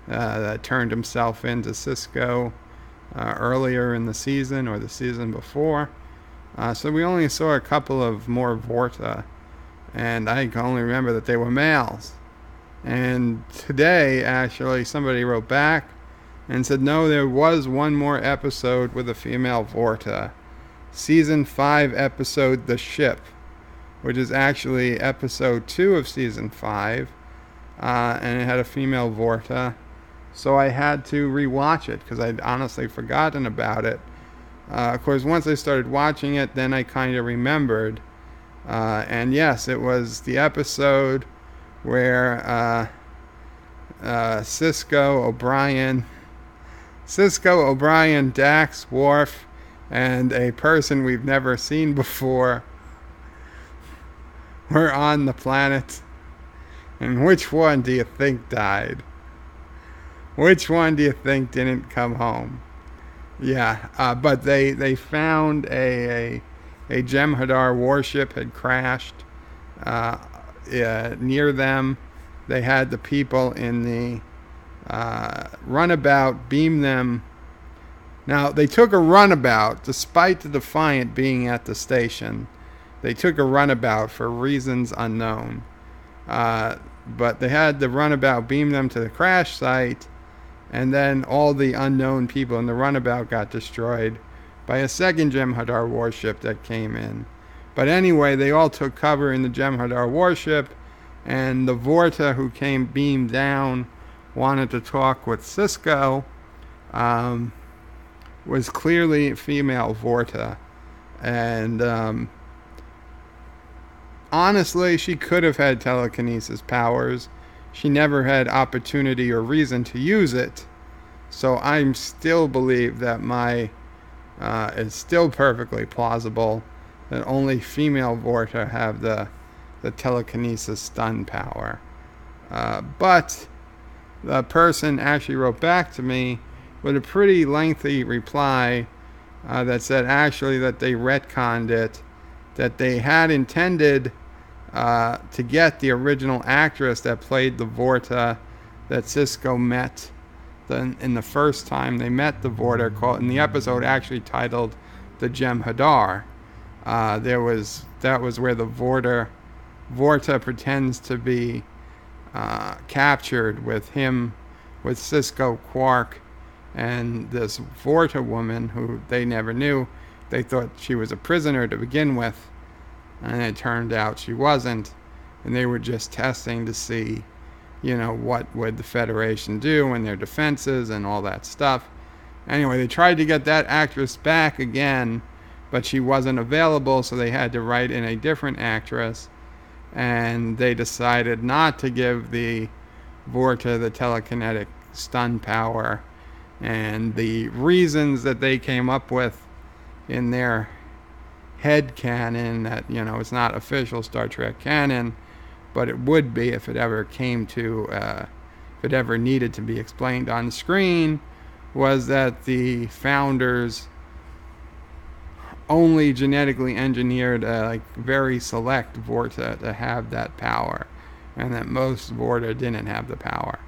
that turned himself into Cisco earlier in the season or the season before. So we only saw a couple of more Vorta, and I can only remember that they were males. And today, actually, somebody wrote back and said, no, there was one more episode with a female Vorta. Season 5 episode The Ship, which is actually episode 2 of season 5, and it had a female Vorta. So I had to rewatch it because I'd honestly forgotten about it. Of course, once I started watching it, then I kind of remembered. And yes, it was the episode where Cisco, O'Brien, Dax, Worf, and a person we've never seen before were on the planet. And which one do you think died? Which one do you think didn't come home? Yeah, but they found a Jem'Hadar warship had crashed near them. They had the people in the runabout beam them. Now, they took a runabout, despite the Defiant being at the station. They took a runabout for reasons unknown. But they had the runabout beam them to the crash site, and then all the unknown people in the runabout got destroyed by a second Jem'Hadar warship that came in. But anyway, they all took cover in the Jem'Hadar warship, and the Vorta who came beamed down wanted to talk with Cisco. Was clearly female Vorta, and honestly, she could have had telekinesis powers. She never had opportunity or reason to use it, so I still believe that it's still perfectly plausible that only female Vorta have the telekinesis stun power. But the person actually wrote back to me with a pretty lengthy reply that said actually that they retconned it, that they had intended to get the original actress that played the Vorta that Cisco met in the first time they met the Vorta, called in the episode actually titled The Jem'Hadar. That was where the Vorta pretends to be captured with Cisco, Quark, and this Vorta woman who they never knew. They thought she was a prisoner to begin with, and it turned out she wasn't, and they were just testing to see, what would the Federation do and their defenses and all that stuff. Anyway, they tried to get that actress back again, but she wasn't available, so they had to write in a different actress, and they decided not to give the Vorta the telekinetic stun power. And the reasons that they came up with in their head canon, that it's not official Star Trek canon, but it would be if it ever came to if it ever needed to be explained on screen, was that the founders only genetically engineered very select Vorta to have that power, and that most Vorta didn't have the power.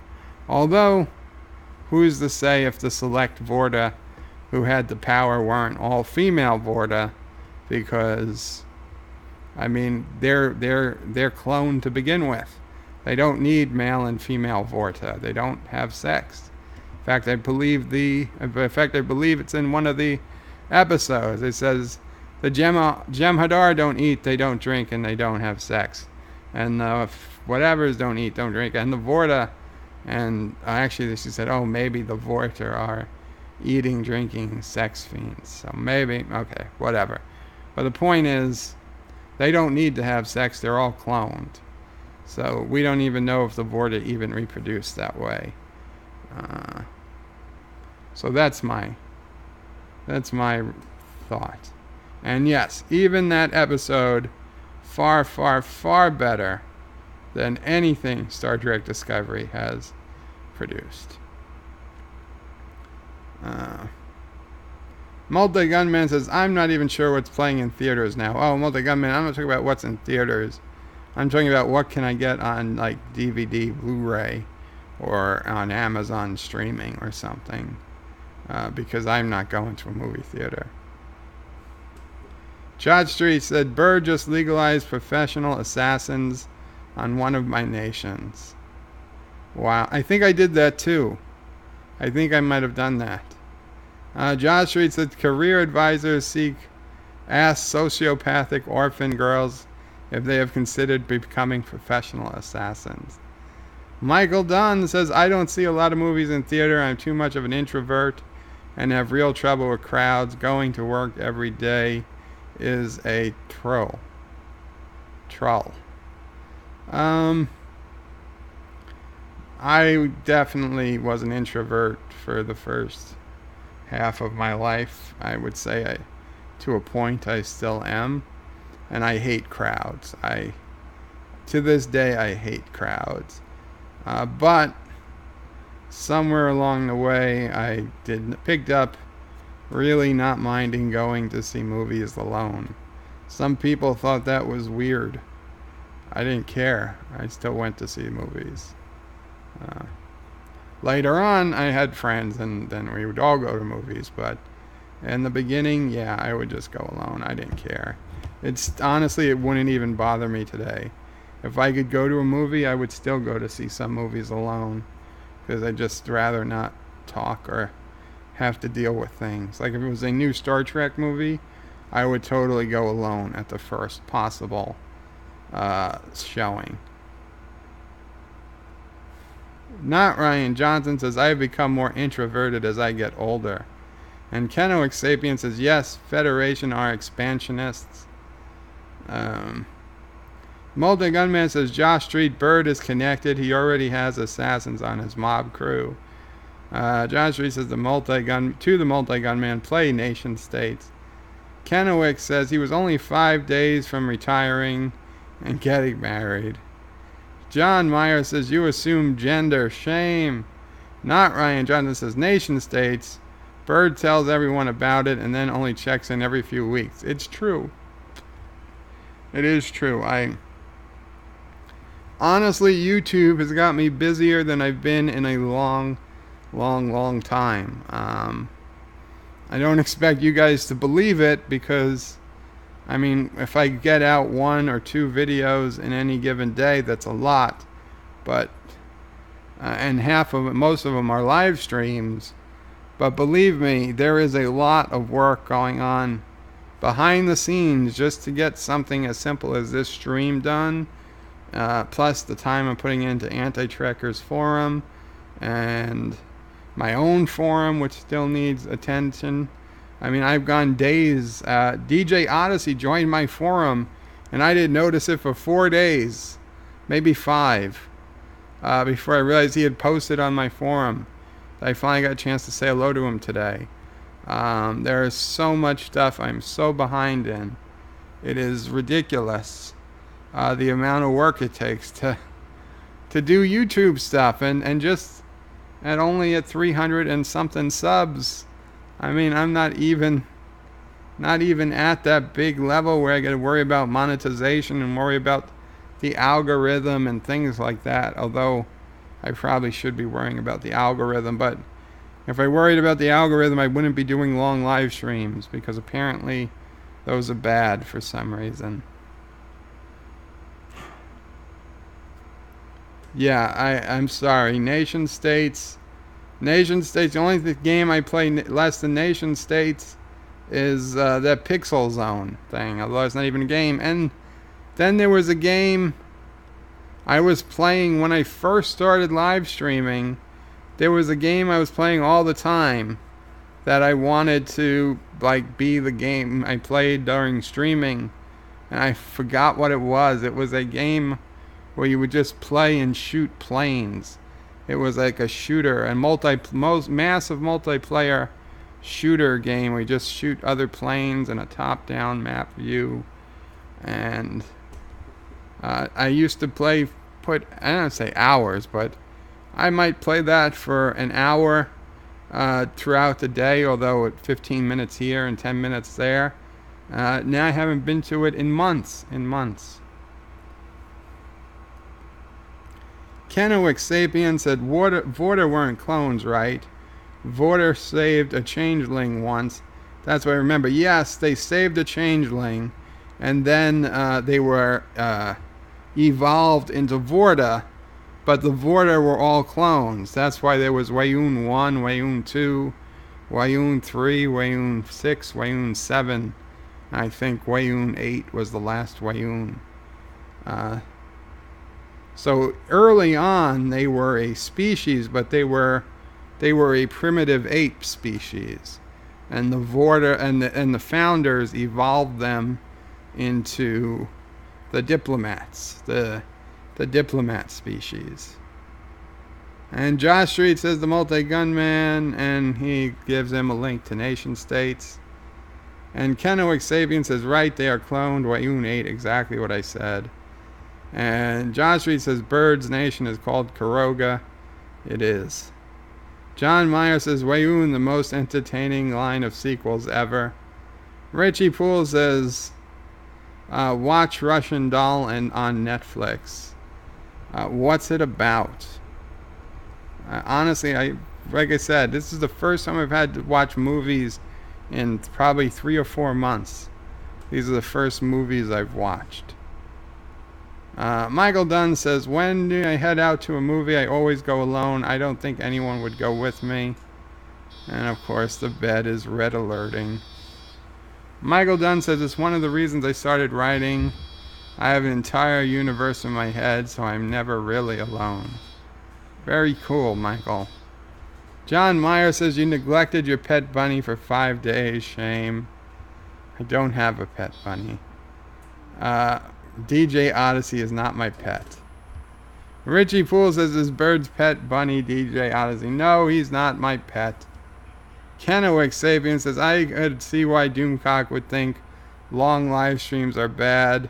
Although, who's to say if the select Vorta who had the power weren't all female Vorta? Because, they're cloned to begin with. They don't need male and female Vorta. They don't have sex. In fact, I believe it's in one of the episodes. It says the Jem'Hadar don't eat, they don't drink, and they don't have sex. And the whatevers don't eat, don't drink. And the Vorta, and actually she said, oh, maybe the Vorta are eating, drinking, sex fiends. So maybe, okay, whatever. But the point is, they don't need to have sex. They're all cloned. So we don't even know if the Vorta even reproduce that way. So that's my thought. And yes, even that episode, far, far, far better than anything Star Trek Discovery has produced. Multi-Gunman says, I'm not even sure what's playing in theaters now. Oh, Multi-Gunman, I'm not talking about what's in theaters. I'm talking about what can I get on DVD, Blu-ray, or on Amazon streaming or something. Because I'm not going to a movie theater. Chad Street said, Burr just legalized professional assassins on one of my nations. Wow, I think I did that too. I think I might have done that. Josh Street said career advisors ask sociopathic orphan girls if they have considered becoming professional assassins. Michael Dunn says, I don't see a lot of movies in theater. I'm too much of an introvert and have real trouble with crowds. Going to work every day is a troll. I definitely was an introvert for the first half of my life. I would say to a point I still am. And I hate crowds. To this day, I hate crowds. But somewhere along the way, I picked up really not minding going to see movies alone. Some people thought that was weird. I didn't care. I still went to see movies. Later on, I had friends, and then we would all go to movies. But in the beginning, yeah, I would just go alone. I didn't care. Honestly, it wouldn't even bother me today. If I could go to a movie, I would still go to see some movies alone, because I'd just rather not talk or have to deal with things. Like if it was a new Star Trek movie, I would totally go alone at the first possible showing. Not Ryan Johnson says, I have become more introverted as I get older. And Kenoic Sapien says, yes, Federation are expansionists. Multi-Gunman says, Josh Street Bird is connected. He already has assassins on his mob crew. Josh Street says, the Multi-Gunman play nation states. Kenoic says he was only 5 days from retiring and getting married. John Meyer says, you assume gender. Shame. Not Ryan Johnson says, nation states. Bird tells everyone about it and then only checks in every few weeks. It's true. It is true. Honestly, YouTube has got me busier than I've been in a long time. I don't expect you guys to believe it because, I mean, if I get out 1 or 2 videos in any given day, that's a lot. But, and most of them are live streams. But believe me, there is a lot of work going on behind the scenes just to get something as simple as this stream done. Plus the time I'm putting into Anti-Trekkers Forum and my own forum, which still needs attention. I mean, I've gone days. DJ Odyssey joined my forum, and I didn't notice it for 4 days, maybe 5, before I realized he had posted on my forum. I finally got a chance to say hello to him today. There is so much stuff I'm so behind in. It is ridiculous, the amount of work it takes to do YouTube stuff, and just at 300 and something subs. I mean, I'm not even at that big level where I got to worry about monetization and worry about the algorithm and things like that. Although I probably should be worrying about the algorithm, but if I worried about the algorithm, I wouldn't be doing long live streams, because apparently those are bad for some reason. Yeah, I'm sorry. Nation States, the only game I play less than Nation States is that Pixel Zone thing, although it's not even a game. And then there was a game I was playing when I first started live streaming. There was a game I was playing all the time that I wanted to be the game I played during streaming, and I forgot what it was. It was a game where you would just play and shoot planes. It was like a shooter and massive multiplayer shooter game where you just shoot other planes in a top-down map view. And I used to I don't say hours, but I might play that for an hour throughout the day, although at 15 minutes here and 10 minutes there. Now I haven't been to it in months. Kenoic Sapien said, Vorder weren't clones, right? Vorder saved a changeling once. That's what I remember. Yes, they saved a changeling, and then they were evolved into Vorder. but the Vorta were all clones. That's why there was Wayun 1, Wayun 2, Wayun 3, Wayun 6, Wayun 7. I think Wayun 8 was the last Wayun. So early on, they were a species, but they were a primitive ape species, and the Vorta and the founders evolved them into the diplomats, the diplomat species. And Josh Street says the multi-gunman, and he gives him a link to nation states. And Kenowick Sabian says, right, they are cloned. Wayun 8, exactly what I said. And Josh Reed says, Bird's Nation is called Caroga. It is. John Meyer says, Wayun, the most entertaining line of sequels ever. Richie Poole says, watch Russian Doll and on Netflix. What's it about? Honestly, like I said, this is the first time I've had to watch movies in probably 3 or 4 months. These are the first movies I've watched. Michael Dunn says, when I head out to a movie, I always go alone. I don't think anyone would go with me. And of course, the bed is red alerting. Michael Dunn says, it's one of the reasons I started writing. I have an entire universe in my head, so I'm never really alone. Very cool, Michael. John Meyer says, you neglected your pet bunny for 5 days. Shame. I don't have a pet bunny. DJ Odyssey is not my pet. Richie Poole says, is Bird's pet bunny DJ Odyssey? No, he's not my pet. Kenowick Sabian says, I could see why Doomcock would think long live streams are bad.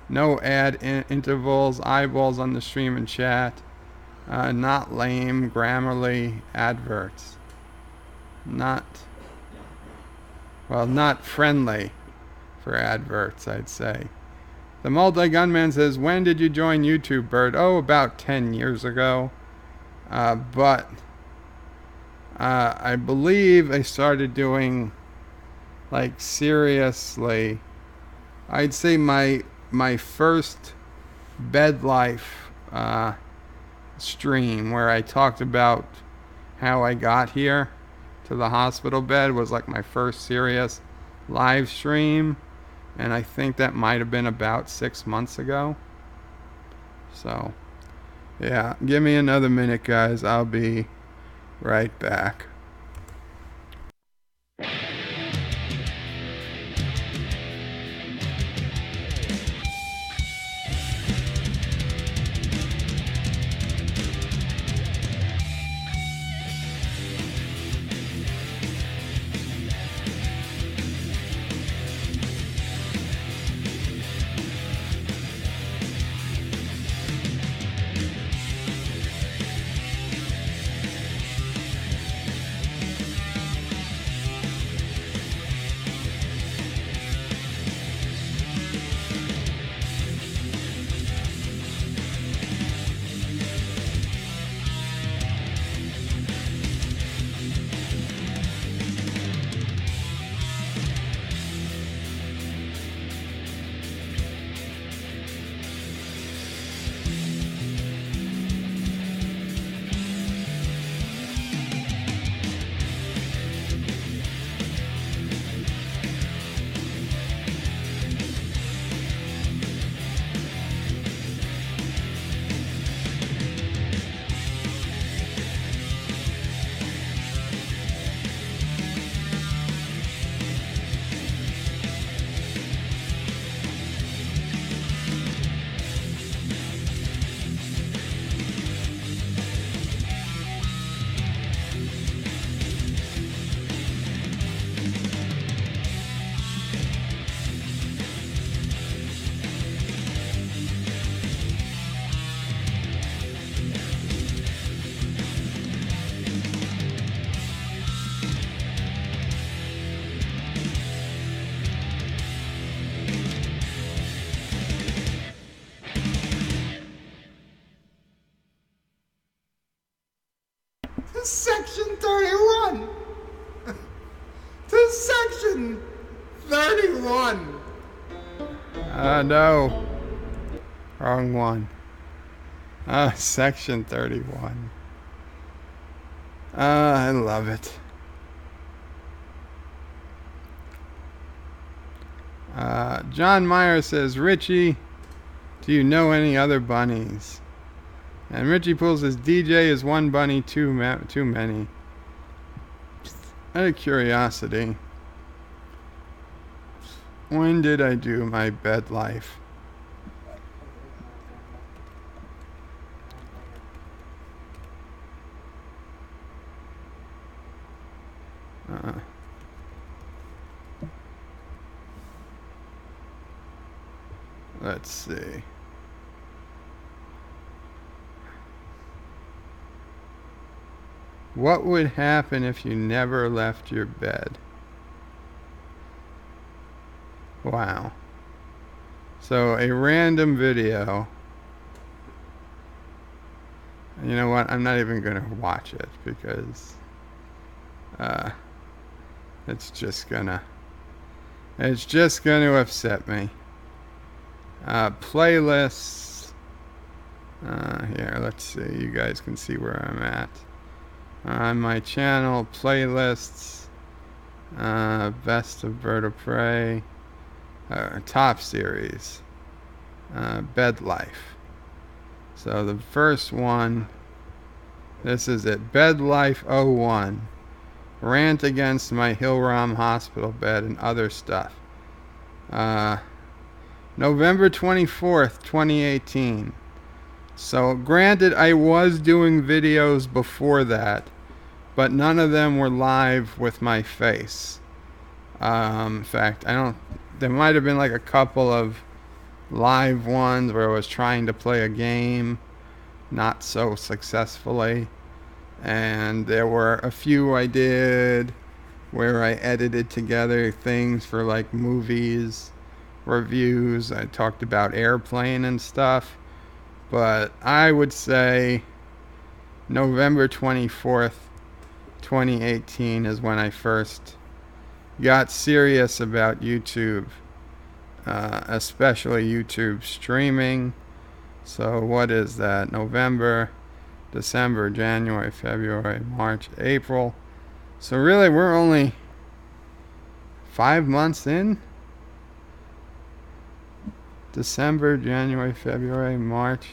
No ad intervals, eyeballs on the stream and chat. Not lame, Grammarly, adverts. Not friendly for adverts, I'd say. The Multi-Gunman says, when did you join YouTube, Bird? Oh, about 10 years ago. But I believe I started doing, like, seriously, I'd say my first bed life stream where I talked about how I got here to the hospital bed was like my first serious live stream. And I think that might have been about 6 months ago. So, yeah, give me another minute, guys. I'll be right back. Section 31! To Section 31! No. Wrong one. Section 31. I love it. John Meyer says, Richie, do you know any other bunnies? And Richie Poole says, DJ is one bunny too many. Out of curiosity, when did I do my bed life? Let's see. What would happen if you never left your bed? Wow. So a random video. You know what? I'm not even going to watch it because it's just gonna upset me. Playlists. Here, let's see. You guys can see where I'm at. On my channel, playlists. Best of Bird of Prey. Top series. Bed Life. So the first one, this is it. Bed Life 01. Rant against my Hillrom hospital bed and other stuff. November 24th, 2018. So granted, I was doing videos before that, but none of them were live with my face. In fact, there might have been like a couple of live ones where I was trying to play a game, not so successfully. And there were a few I did where I edited together things for like movies, reviews. I talked about Airplane and stuff. But I would say November 24th, 2018 is when I first got serious about YouTube, especially YouTube streaming. So what is that? November, December, January, February, March, April. So really we're only 5 months in. December, January, February, March,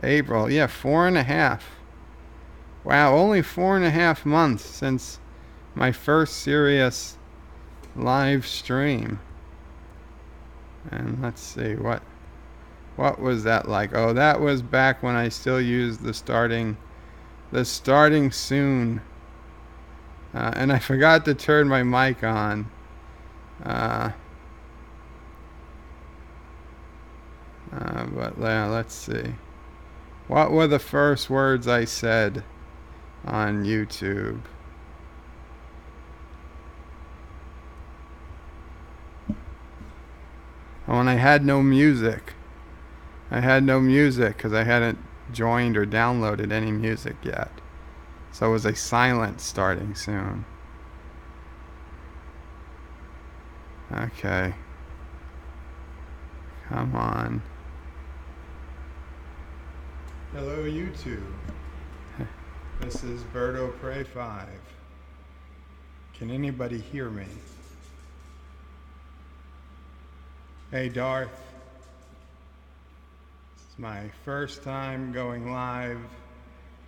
April. Yeah, 4.5. Wow, only 4.5 months since my first serious live stream. And let's see, what was that like? Oh, that was back when I still used the starting soon. And I forgot to turn my mic on. But yeah, let's see. What were the first words I said on YouTube? Oh, and I had no music. I had no music because I hadn't joined or downloaded any music yet. So it was a silent starting soon. Okay. Come on. Hello, YouTube. This is Birdo Prey 5. Can anybody hear me? Hey, Darth. It's my first time going live,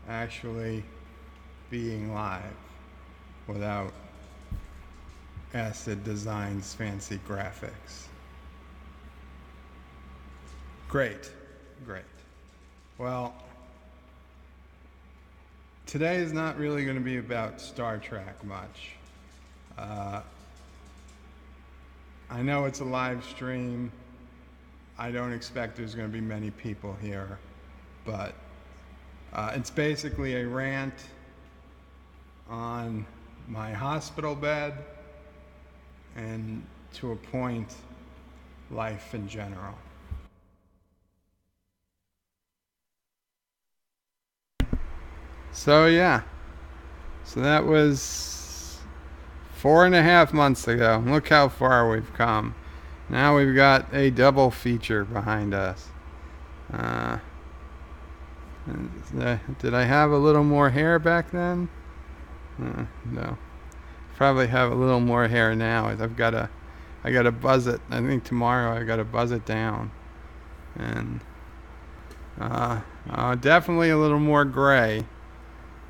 actually being live without Acid Design's fancy graphics. Great. Well, today is not really going to be about Star Trek much. I know it's a live stream. I don't expect there's going to be many people here, but it's basically a rant on my hospital bed and, to a point, life in general. So yeah, so that was 4.5 months ago. Look how far we've come. Now we've got a double feature behind us. Did I have a little more hair back then? No. Probably have a little more hair now. I gotta buzz it. I think tomorrow I gotta buzz it down. And definitely a little more gray.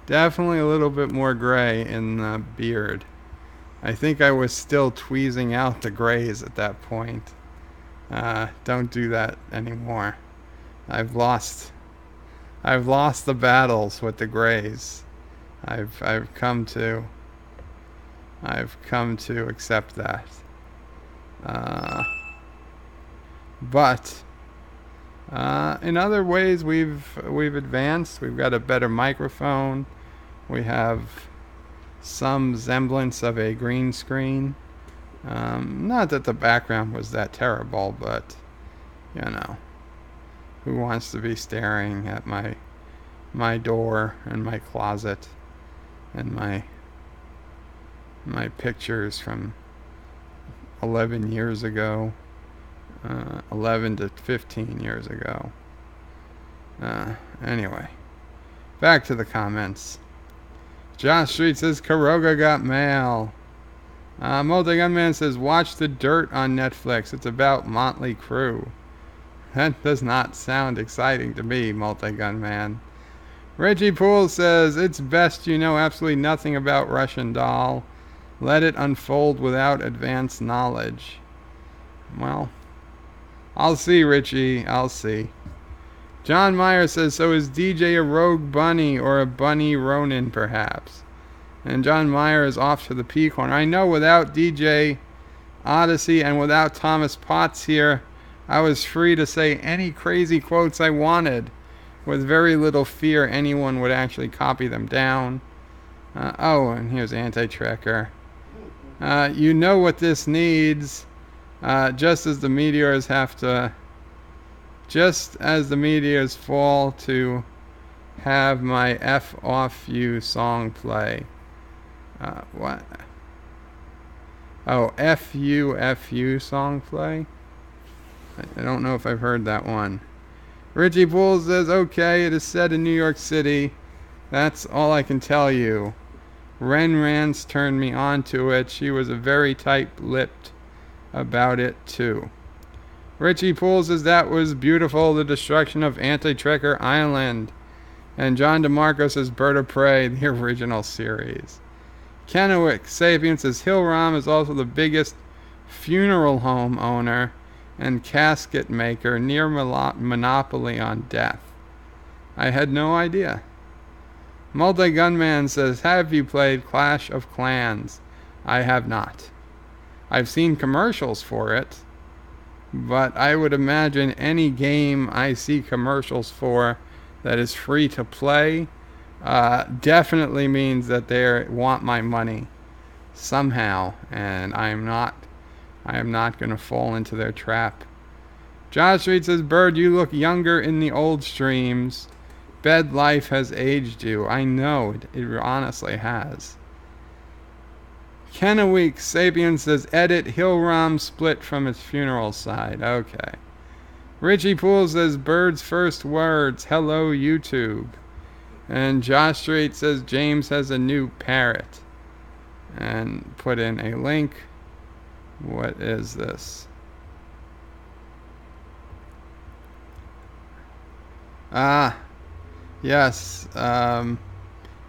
Definitely a little bit more gray in the beard. I think I was still tweezing out the grays at that point. Don't do that anymore. I've lost the battles with the grays. I've come to accept that. But in other ways, we've advanced. We've got a better microphone. We have some semblance of a green screen. Not that the background was that terrible, but you know, who wants to be staring at my door and my closet and my pictures from 11 years ago, 11 to 15 years ago. Anyway, back to the comments. Josh Street says Caroga got mail. Multi-Gunman says watch The Dirt on Netflix. It's about Motley Crue. That does not sound exciting to me, Multi-Gunman. Reggie Poole says it's best you know absolutely nothing about Russian Doll. Let it unfold without advanced knowledge. Well, I'll see, Richie. I'll see. John Meyer says, so is DJ a rogue bunny or a bunny Ronin, perhaps? And John Meyer is off to the P corner. I know without DJ Odyssey and without Thomas Potts here, I was free to say any crazy quotes I wanted with very little fear anyone would actually copy them down. And here's Anti-Trekker. You know what this needs. Just as the meteors fall to have my F off you song play. What? Oh, F you song play? I don't know if I've heard that one. Richie Poole says, okay, it is set in New York City. That's all I can tell you. Ren Rance turned me on to it. She was a very tight-lipped about it, too. Richie Poole says, that was beautiful, the destruction of Anti-Trekker Island. And John DeMarco says, Bird of Prey, the original series. Kennewick Sapien says, Hillram is also the biggest funeral home owner and casket maker near monopoly on death. I had no idea. Multi-Gunman says, have you played Clash of Clans? I have not. I've seen commercials for it, but I would imagine any game I see commercials for that is free to play definitely means that they want my money somehow, and I am not going to fall into their trap. Josh Street says, Bird, you look younger in the old streams. Bed life has aged you. I know, it honestly has. Kennewick Sapien says, edit Hillram split from its funeral side. Okay. Richie Poole says, Bird's first words, hello YouTube. And Josh Street says, James has a new parrot. And put in a link. What is this? Yes.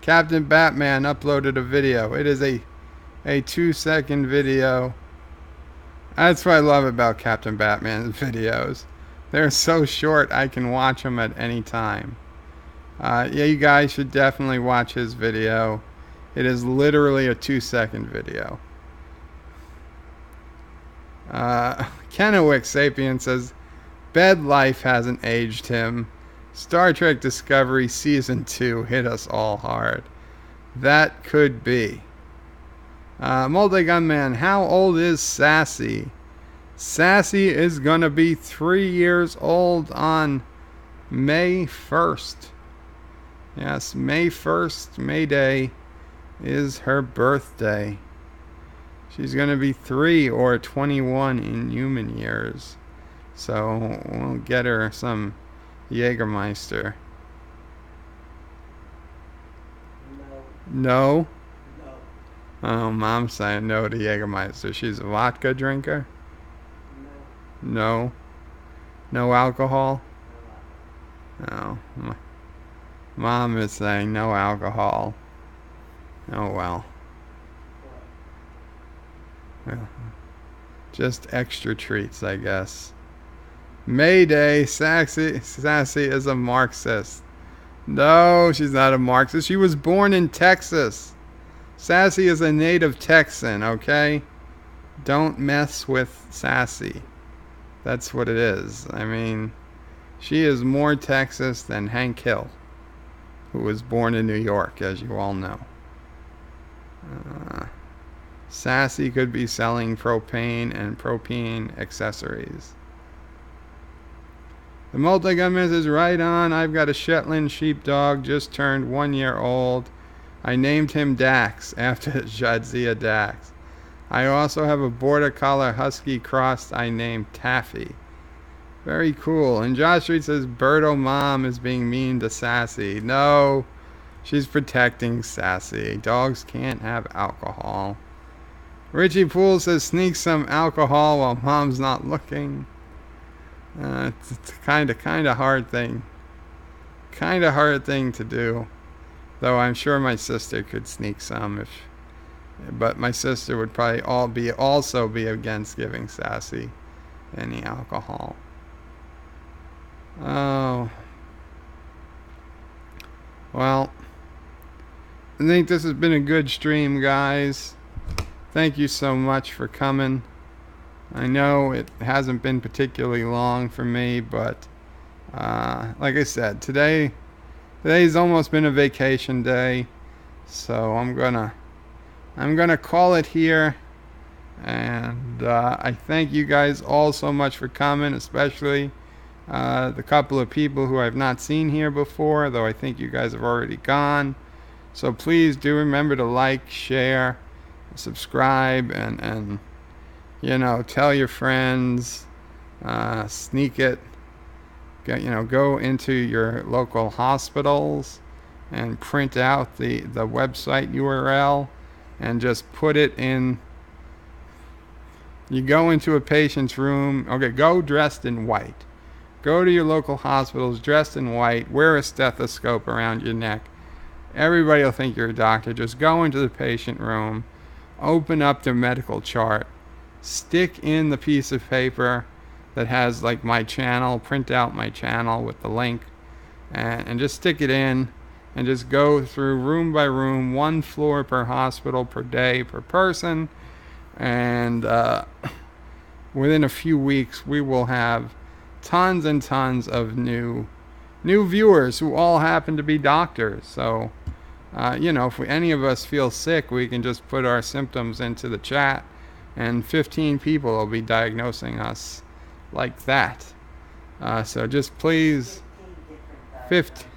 Captain Batman uploaded a video. It is a 2-second video. That's what I love about Captain Batman's videos. They're so short I can watch them at any time. Yeah, you guys should definitely watch his video. It is literally a 2-second video. Kennewick Sapien says, bed life hasn't aged him. Star Trek Discovery Season 2 hit us all hard. That could be. Multi-Gunman, how old is Sassy? Sassy is gonna be 3 years old on May 1st. Yes, May 1st, May Day, is her birthday. She's gonna be 3 or 21 in human years. So we'll get her some Jägermeister. No? No. Oh, Mom's saying no to Jägermeister. She's a vodka drinker? No. No? No alcohol? No. Mom is saying no alcohol. Oh, well. Well, just extra treats, I guess. Mayday, Sassy is a Marxist. No, she's not a Marxist. She was born in Texas. Sassy is a native Texan, okay? Don't mess with Sassy. That's what it is. I mean, she is more Texas than Hank Hill, who was born in New York, as you all know. Sassy could be selling propane and propane accessories. The multi-gunman is right on. I've got a Shetland sheepdog, just turned 1 year old. I named him Dax after Jadzia Dax. I also have a border collie husky cross I named Taffy. Very cool. And Josh Street says Birdo Mom is being mean to Sassy. No, she's protecting Sassy. Dogs can't have alcohol. Richie Poole says sneak some alcohol while Mom's not looking. It's kind of hard thing. Kind of hard thing to do. Though I'm sure my sister could sneak some but my sister would probably also be against giving Sassy any alcohol. Oh. Well, I think this has been a good stream, guys. Thank you so much for coming. I know it hasn't been particularly long for me, but like I said, today's almost been a vacation day, so I'm gonna call it here. And I thank you guys all so much for coming, especially the couple of people who I've not seen here before, though I think you guys have already gone. So please do remember to like, share, subscribe, and tell your friends, sneak it, go into your local hospitals and print out the website URL and just put it in. You go into a patient's room, okay, go dressed in white. Go to your local hospitals dressed in white, wear a stethoscope around your neck. Everybody will think you're a doctor. Just go into the patient room, open up their medical chart, stick in the piece of paper that has like my channel, print out my channel with the link, and just stick it in, and just go through room by room, 1 floor per hospital per day per person, and within a few weeks we will have tons and tons of new viewers who all happen to be doctors. So if any of us feel sick, we can just put our symptoms into the chat, and 15 people will be diagnosing us like that. So just please, 15.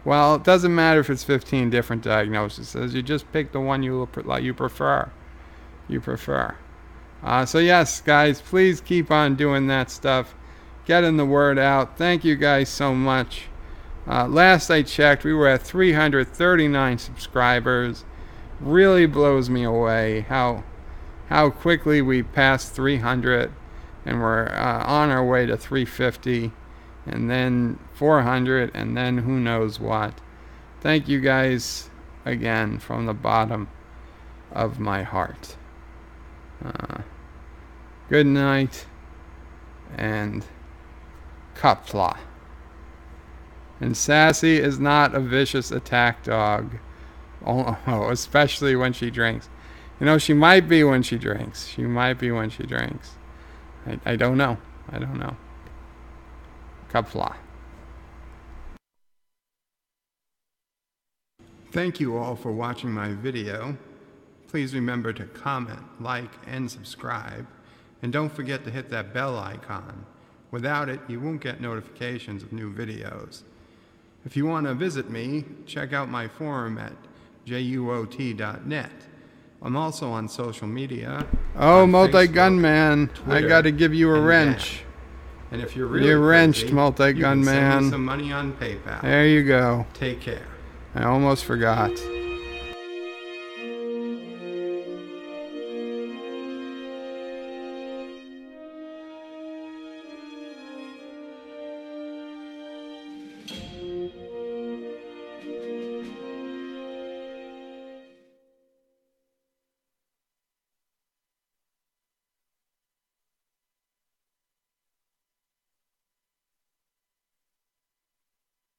Well, it doesn't matter if it's 15 different diagnoses. You just pick the one you prefer. So yes, guys, please keep on doing that stuff. Getting the word out. Thank you guys so much. Last I checked, we were at 339 subscribers. Really blows me away how quickly we passed 300, and we're on our way to 350, and then 400, and then who knows what. Thank you guys again from the bottom of my heart. Good night, and Qapla. And Sassy is not a vicious attack dog. Oh, especially when she drinks. She might be when she drinks. I don't know. Qapla. Thank you all for watching my video. Please remember to comment, like, and subscribe. And don't forget to hit that bell icon. Without it, you won't get notifications of new videos. If you want to visit me, check out my forum at juot.net. I'm also on social media. Oh, multi-gunman, I got to give you a wrench. And if you're really wrenched, multi-gunman, send me some money on PayPal. There you go. Take care. I almost forgot.